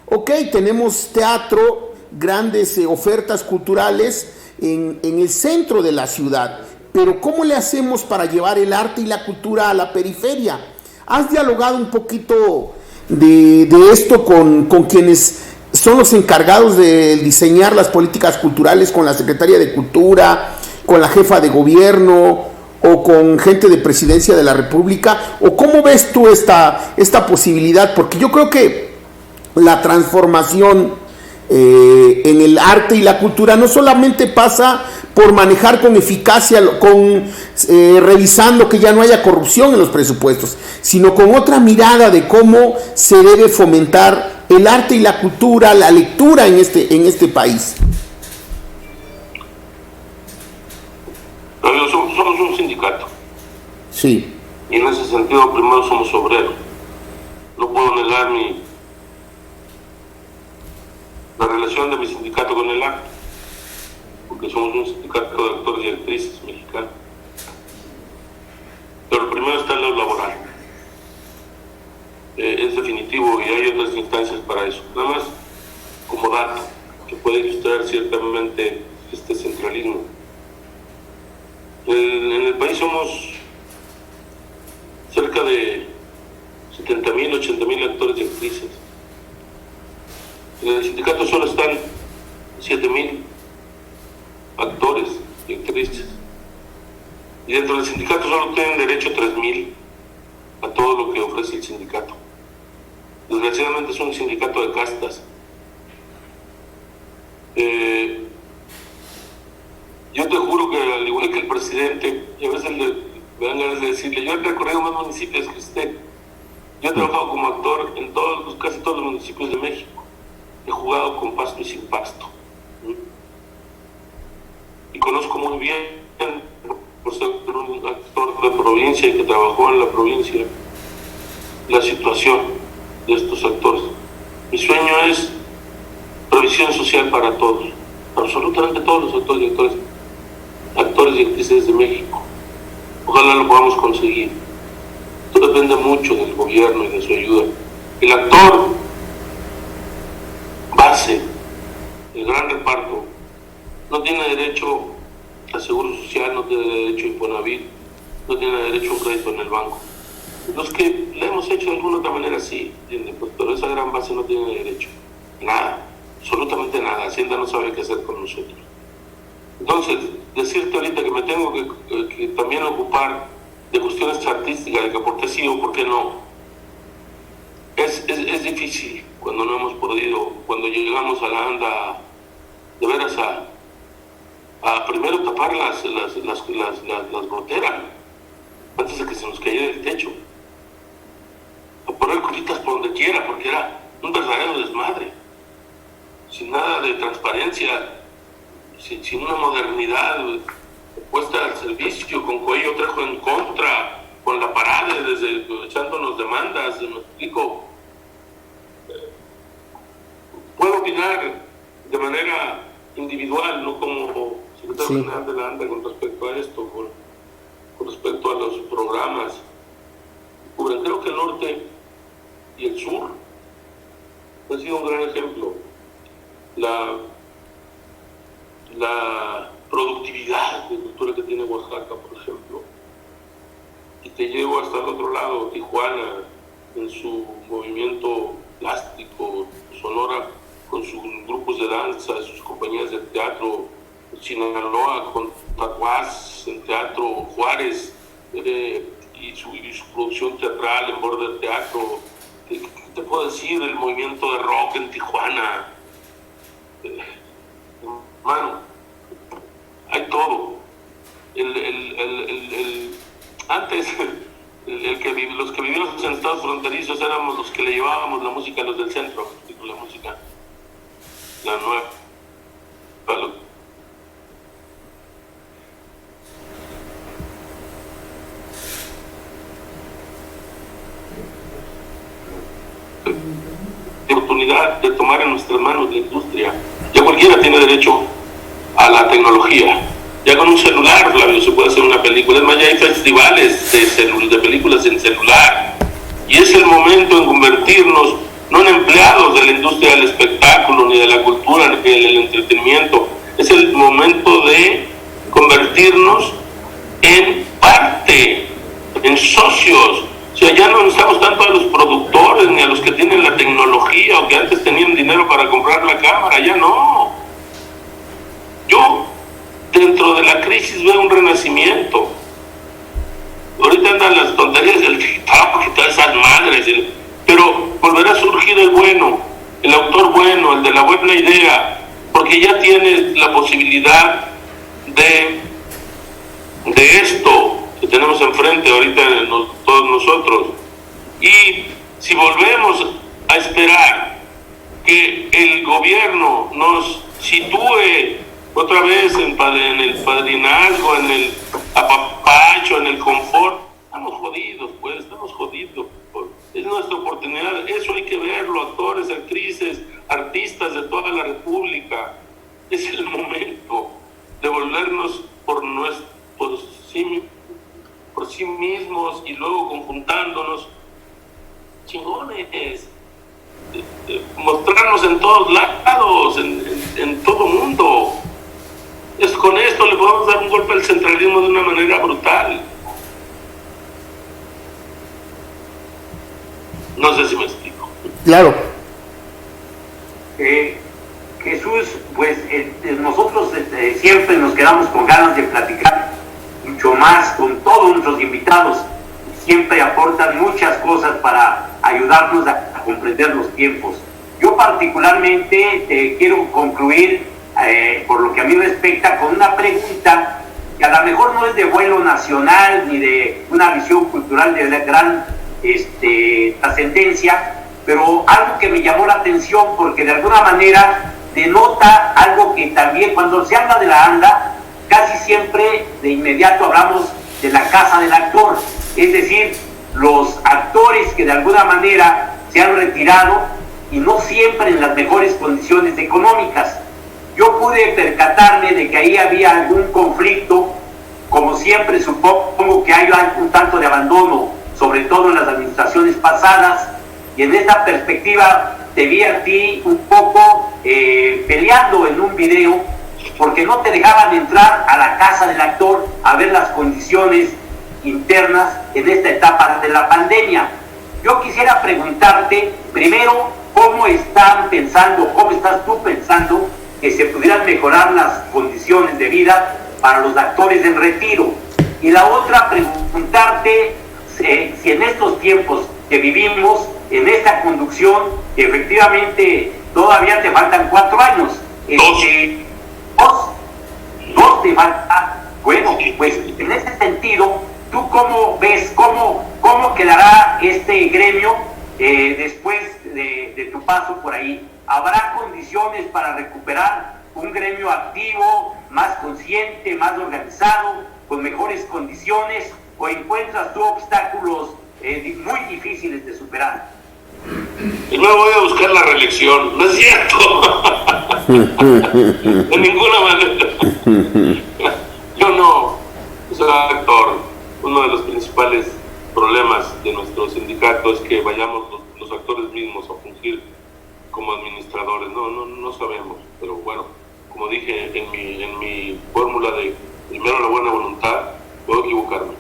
Ok, tenemos teatro, grandes ofertas culturales en el centro de la ciudad, pero ¿cómo le hacemos para llevar el arte y la cultura a la periferia? ¿Has dialogado un poquito de esto con quienes son los encargados de diseñar las políticas culturales, con la Secretaría de Cultura, con la jefa de gobierno o con gente de Presidencia de la República? ¿O cómo ves tú esta posibilidad? Porque yo creo que la transformación en el arte y la cultura no solamente pasa por manejar con eficacia, revisando que ya no haya corrupción en los presupuestos, sino con otra mirada de cómo se debe fomentar el arte y la cultura, la lectura en este país. Somos un sindicato. Sí. Y en ese sentido, primero somos obreros. No puedo negar la relación de mi sindicato con el arte, porque somos un sindicato de actores y actrices mexicanos. Pero primero está en lo laboral. Es definitivo y hay otras instancias para eso. Nada más como dato que puede ilustrar ciertamente este centralismo. En el país somos cerca de 70,000, 80,000 actores y actrices. En el sindicato solo están 7,000 actores y actrices. Y dentro del sindicato solo tienen derecho 3,000 a todo lo que ofrece el sindicato. Desgraciadamente es un sindicato de castas. Yo te juro que al igual que el presidente, y a veces me dan ganas de decirle, yo he recorrido más municipios que usted. Yo he trabajado como actor en casi todos los municipios de México. He jugado con pasto y sin pasto. Y conozco muy bien, por ser un actor de provincia y que trabajó en la provincia, la situación de estos actores. Mi sueño es previsión social para todos, absolutamente todos los actores y actrices de México. Ojalá lo podamos conseguir. Esto depende mucho del gobierno y de su ayuda. El actor base, el gran reparto, no tiene derecho a seguro social, no tiene derecho a Infonavit, no tiene derecho a un crédito en el banco. Los que le hemos hecho de alguna otra manera sí, pues, pero esa gran base no tiene derecho. Nada, absolutamente nada. Hacienda no sabe qué hacer con nosotros. Entonces, decirte ahorita que me tengo que también ocupar de cuestiones artísticas, de que aporte sí o por qué no, es difícil cuando no hemos podido, cuando llegamos a la ANDA, de veras a primero tapar las goteras antes de que se nos cayera el techo, a poner cositas por donde quiera, porque era un verdadero desmadre, sin nada de transparencia, sin una modernidad puesta al servicio, con cuello trejo en contra, con la parada, echándonos demandas. Me explico. Puedo opinar de manera individual, no como secretario general de la ANDA con respecto a esto, con respecto a los programas. Creo que el norte y el sur ha sido un gran ejemplo. La productividad de cultura que tiene Oaxaca, por ejemplo. Y te llevo hasta el otro lado, Tijuana, en su movimiento plástico, Sonora, con sus grupos de danza, sus compañías de teatro, Sinaloa, con Tacuás, en teatro, Juárez, y su producción teatral en Borde del Teatro. ¿Qué te puedo decir del movimiento de rock en Tijuana? Hermano, hay todo. Antes, los que vivíamos en estados fronterizos éramos los que le llevábamos la música a los del centro, la música, la nueva. La oportunidad de tomar en nuestras manos la industria. Ya cualquiera tiene derecho a la tecnología. Ya con un celular, Flavio, se puede hacer una película. Es más, ya hay festivales de películas en celular. Y es el momento en convertirnos, no en empleados de la industria del espectáculo, ni de la cultura, ni del entretenimiento. Es el momento de convertirnos en parte, en socios. O sea, ya no necesitamos tanto a los productores, ni a los que tienen la tecnología, o que antes tenían dinero para comprar la cámara. Ya no. Yo, dentro de la crisis, veo un renacimiento. Ahorita andan las tonterías del TikTok y todas esas madres, pero volverá a surgir el bueno, el autor bueno, el de la buena idea, porque ya tiene la posibilidad de esto que tenemos enfrente ahorita todos nosotros. Y si volvemos a esperar que el gobierno nos sitúe otra vez en el padrinazgo, en el apapacho, en el confort, estamos jodidos, pues, estamos jodidos. Es nuestra oportunidad, eso hay que verlo, actores, actrices, artistas de toda la República. Es el momento de volvernos por sí mismos y luego conjuntándonos chingones, mostrarnos en todos lados, en todo mundo. Con esto le podemos dar un golpe al centralismo de una manera brutal. No sé si me explico. Claro. Jesús, pues nosotros siempre nos quedamos con ganas de platicar mucho más con todos nuestros invitados. Siempre aportan muchas cosas para ayudarnos a comprender los tiempos. Yo particularmente quiero concluir, por lo que a mí respecta, con una pregunta que a lo mejor no es de vuelo nacional ni de una visión cultural de gran trascendencia, pero algo que me llamó la atención porque de alguna manera denota algo que también cuando se habla de la ANDA, casi siempre de inmediato hablamos de la casa del actor, es decir, los actores que de alguna manera se han retirado y no siempre en las mejores condiciones económicas. Yo pude percatarme de que ahí había algún conflicto, como siempre supongo que hay un tanto de abandono, sobre todo en las administraciones pasadas, y en esta perspectiva te vi a ti un poco peleando en un video, porque no te dejaban entrar a la casa del actor a ver las condiciones internas en esta etapa de la pandemia. Yo quisiera preguntarte, primero, ¿cómo están pensando, cómo estás tú pensando que se pudieran mejorar las condiciones de vida para los actores en retiro? Y la otra, preguntarte si en estos tiempos que vivimos, en esta conducción, que efectivamente todavía te faltan 4 años. Dos te falta. Bueno, pues en ese sentido, ¿tú cómo ves, cómo quedará este gremio después de tu paso por ahí? ¿Habrá condiciones para recuperar un gremio activo, más consciente, más organizado, con mejores condiciones, o encuentras tú obstáculos muy difíciles de superar? Primero voy a buscar la reelección, no es cierto. De ninguna manera. Yo no soy actor. Uno de los principales problemas de nuestro sindicato es que vayamos los actores mismos a fungir como como administradores, no sabemos, pero bueno, como dije en mi fórmula de primero la buena voluntad, puedo equivocarme,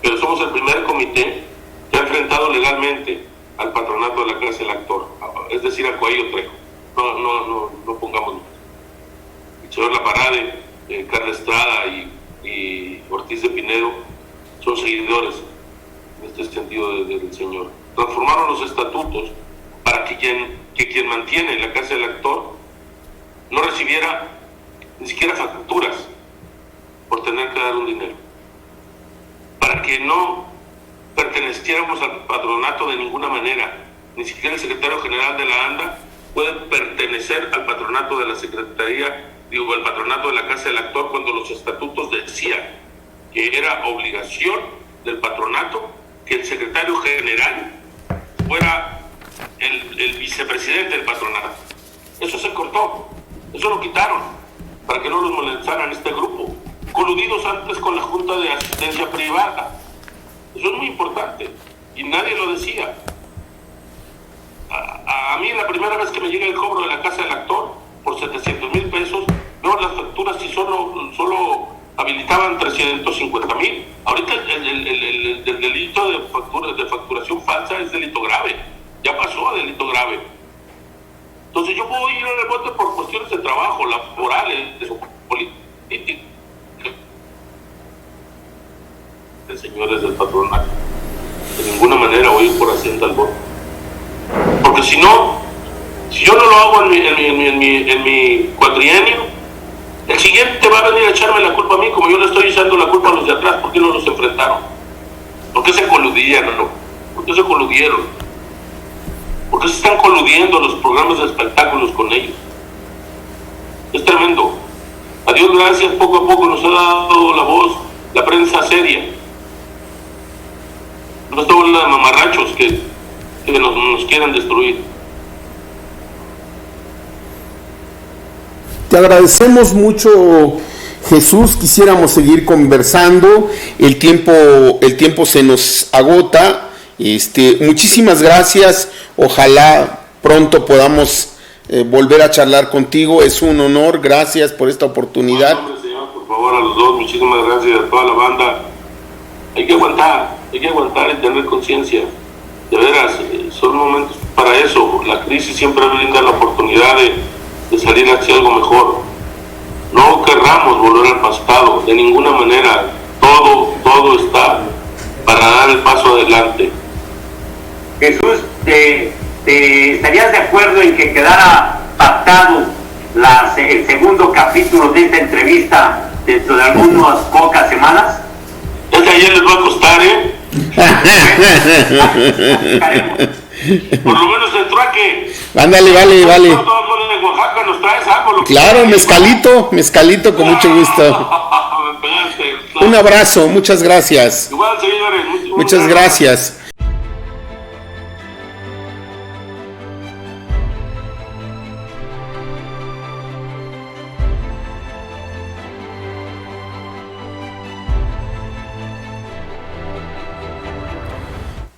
pero somos el primer comité que ha enfrentado legalmente al patronato de la Casa del Actor, es decir, a Coello Trejo. No pongamos el señor Laparade, Carla Estrada y Ortiz de Pinedo son seguidores en este sentido del señor. Transformaron los estatutos para que quien mantiene la Casa del Actor no recibiera ni siquiera facturas por tener que dar un dinero, para que no perteneciéramos al patronato de ninguna manera. Ni siquiera el secretario general de la ANDA puede pertenecer al patronato de la Secretaría, al patronato de la Casa del Actor, cuando los estatutos decían que era obligación del patronato que el secretario general fuera el vicepresidente del patronato. Eso se cortó, eso lo quitaron, para que no los molestaran este grupo, coludidos antes con la Junta de Asistencia Privada. Eso es muy importante, y nadie lo decía. A mí la primera vez que me llega el cobro de la Casa del Actor, por 700,000 pesos, veo las facturas y solo habilitaban 350,000. Ahorita el delito de facturación falsa es delito grave, ya pasó a delito grave. Entonces yo puedo ir al rebote por cuestiones de trabajo, laborales, de política. De señores del patronato. De ninguna manera voy a ir por Hacienda al voto. Porque si yo no lo hago en mi cuatrienio, el siguiente va a venir a echarme la culpa a mí, como yo le estoy echando la culpa a los de atrás. ¿Por qué no los enfrentaron? ¿Por qué se coludían? ¿Por qué se coludieron? ¿Por qué se están coludiendo los programas de espectáculos con ellos? Es tremendo. A Dios gracias, poco a poco nos ha dado la voz la prensa seria. No esta bola de mamarrachos que nos quieren destruir. Te agradecemos mucho, Jesús. Quisiéramos seguir conversando. El tiempo se nos agota. Muchísimas gracias. Ojalá pronto podamos volver a charlar contigo. Es un honor. Gracias por esta oportunidad. Hombre, señor, por favor, a los dos, muchísimas gracias a toda la banda. Hay que aguantar y tener conciencia. De veras, son momentos para eso. La crisis siempre brinda la oportunidad de salir hacia algo mejor. No querramos volver al pasado, de ninguna manera. Todo está para dar el paso adelante. Jesús, ¿estarías de acuerdo en que quedara pactado el segundo capítulo de esta entrevista dentro de algunas pocas semanas? Es que ayer les va a costar, Por lo menos el truaque. Ándale, vale. De Oaxaca nos traes algo. Claro, mezcalito con mucho gusto. Un abrazo, muchas gracias. Igual, señores. Muchas gracias.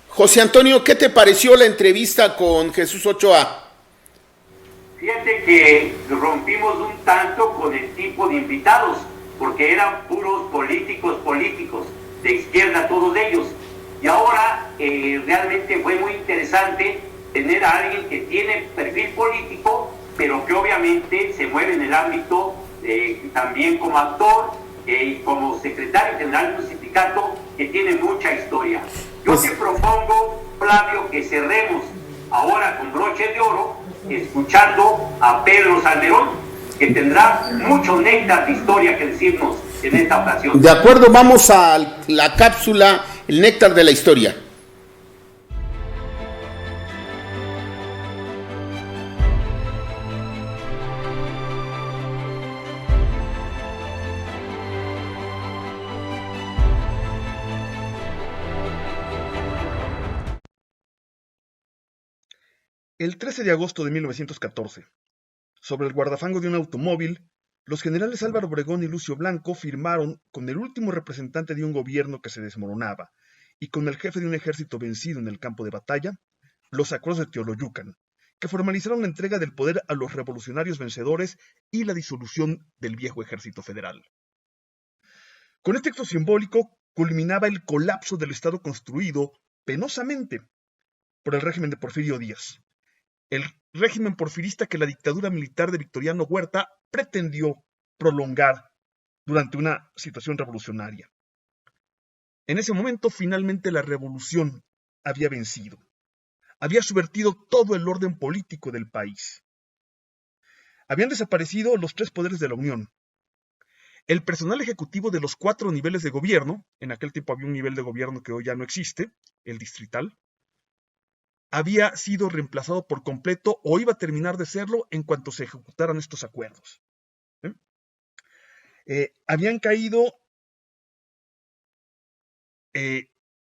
José Antonio, ¿qué te pareció la entrevista con Jesús Ochoa? Fíjate que rompimos un tanto con el tipo de invitados, porque eran puros políticos, de izquierda todos ellos. Y ahora realmente fue muy interesante tener a alguien que tiene perfil político, pero que obviamente se mueve en el ámbito también como actor y como secretario general de un sindicato que tiene mucha historia. Yo te propongo, Flavio, que cerremos ahora con broche de oro, escuchando a Pedro Salmerón, que tendrá mucho néctar de historia que decirnos en esta ocasión. De acuerdo, vamos a la cápsula, el néctar de la historia. El 13 de agosto de 1914, sobre el guardafango de un automóvil, los generales Álvaro Obregón y Lucio Blanco firmaron con el último representante de un gobierno que se desmoronaba y con el jefe de un ejército vencido en el campo de batalla, los acuerdos de Teoloyucan, que formalizaron la entrega del poder a los revolucionarios vencedores y la disolución del viejo ejército federal. Con este acto simbólico culminaba el colapso del Estado construido penosamente por el régimen de Porfirio Díaz, el régimen porfirista que la dictadura militar de Victoriano Huerta pretendió prolongar durante una situación revolucionaria. En ese momento, finalmente, la revolución había vencido. Había subvertido todo el orden político del país. Habían desaparecido los 3 poderes de la Unión. El personal ejecutivo de los 4 niveles de gobierno, en aquel tiempo había un nivel de gobierno que hoy ya no existe, el distrital, había sido reemplazado por completo o iba a terminar de serlo en cuanto se ejecutaran estos acuerdos. Habían caído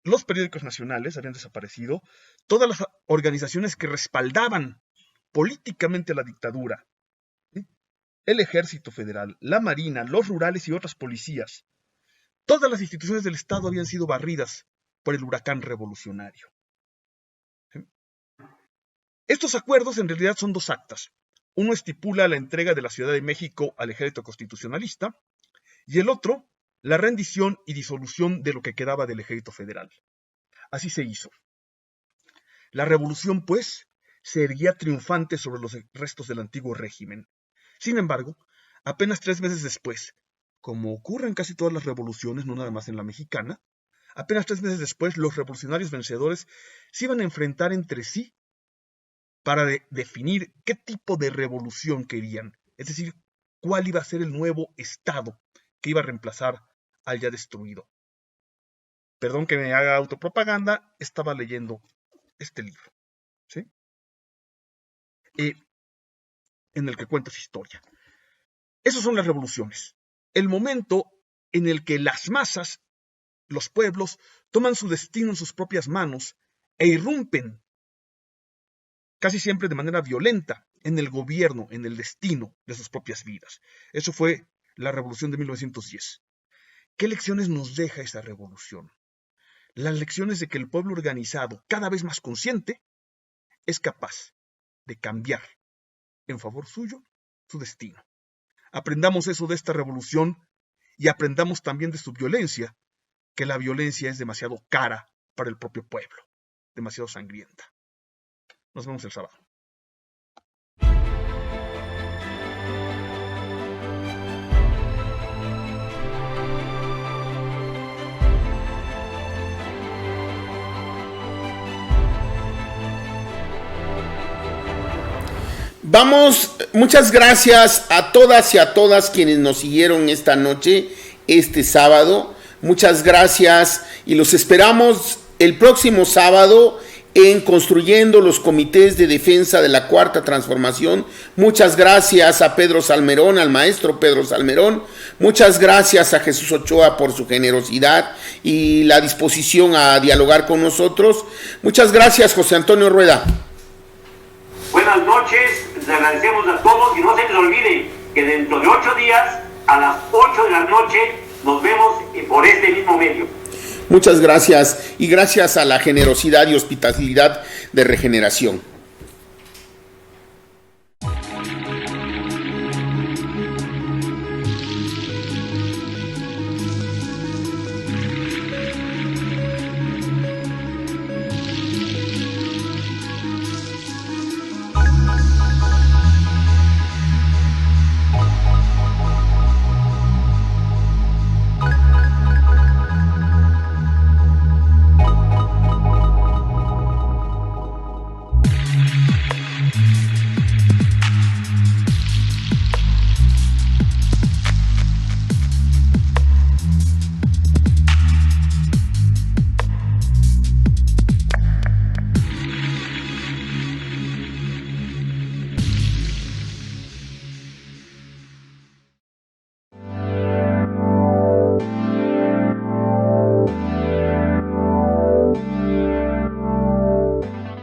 los periódicos nacionales, habían desaparecido todas las organizaciones que respaldaban políticamente la dictadura, el Ejército Federal, la Marina, los rurales y otras policías. Todas las instituciones del Estado habían sido barridas por el huracán revolucionario. Estos acuerdos en realidad son 2 actas. Uno estipula la entrega de la Ciudad de México al ejército constitucionalista y el otro, la rendición y disolución de lo que quedaba del ejército federal. Así se hizo. La revolución, pues, se erguía triunfante sobre los restos del antiguo régimen. Sin embargo, apenas 3 meses después, como ocurre en casi todas las revoluciones, no nada más en la mexicana, apenas 3 meses después los revolucionarios vencedores se iban a enfrentar entre sí para definir qué tipo de revolución querían, es decir, cuál iba a ser el nuevo Estado que iba a reemplazar al ya destruido. Perdón que me haga autopropaganda, estaba leyendo este libro, ¿sí? En el que cuenta su historia. Esas son las revoluciones. El momento en el que las masas, los pueblos, toman su destino en sus propias manos e irrumpen, casi siempre de manera violenta, en el gobierno, en el destino de sus propias vidas. Eso fue la revolución de 1910. ¿Qué lecciones nos deja esa revolución? Las lecciones de que el pueblo organizado, cada vez más consciente, es capaz de cambiar en favor suyo su destino. Aprendamos eso de esta revolución y aprendamos también de su violencia, que la violencia es demasiado cara para el propio pueblo, demasiado sangrienta. Nos vemos el sábado. Muchas gracias a todas y a todas quienes nos siguieron esta noche, este sábado. Muchas gracias y los esperamos el próximo sábado en Construyendo los Comités de Defensa de la Cuarta Transformación. Muchas gracias a Pedro Salmerón, al maestro Pedro Salmerón. Muchas gracias a Jesús Ochoa por su generosidad y la disposición a dialogar con nosotros. Muchas gracias, José Antonio Rueda. Buenas noches, les agradecemos a todos y no se les olvide que dentro de 8 días, a las 8 de la noche, nos vemos por este mismo medio. Muchas gracias y gracias a la generosidad y hospitalidad de Regeneración.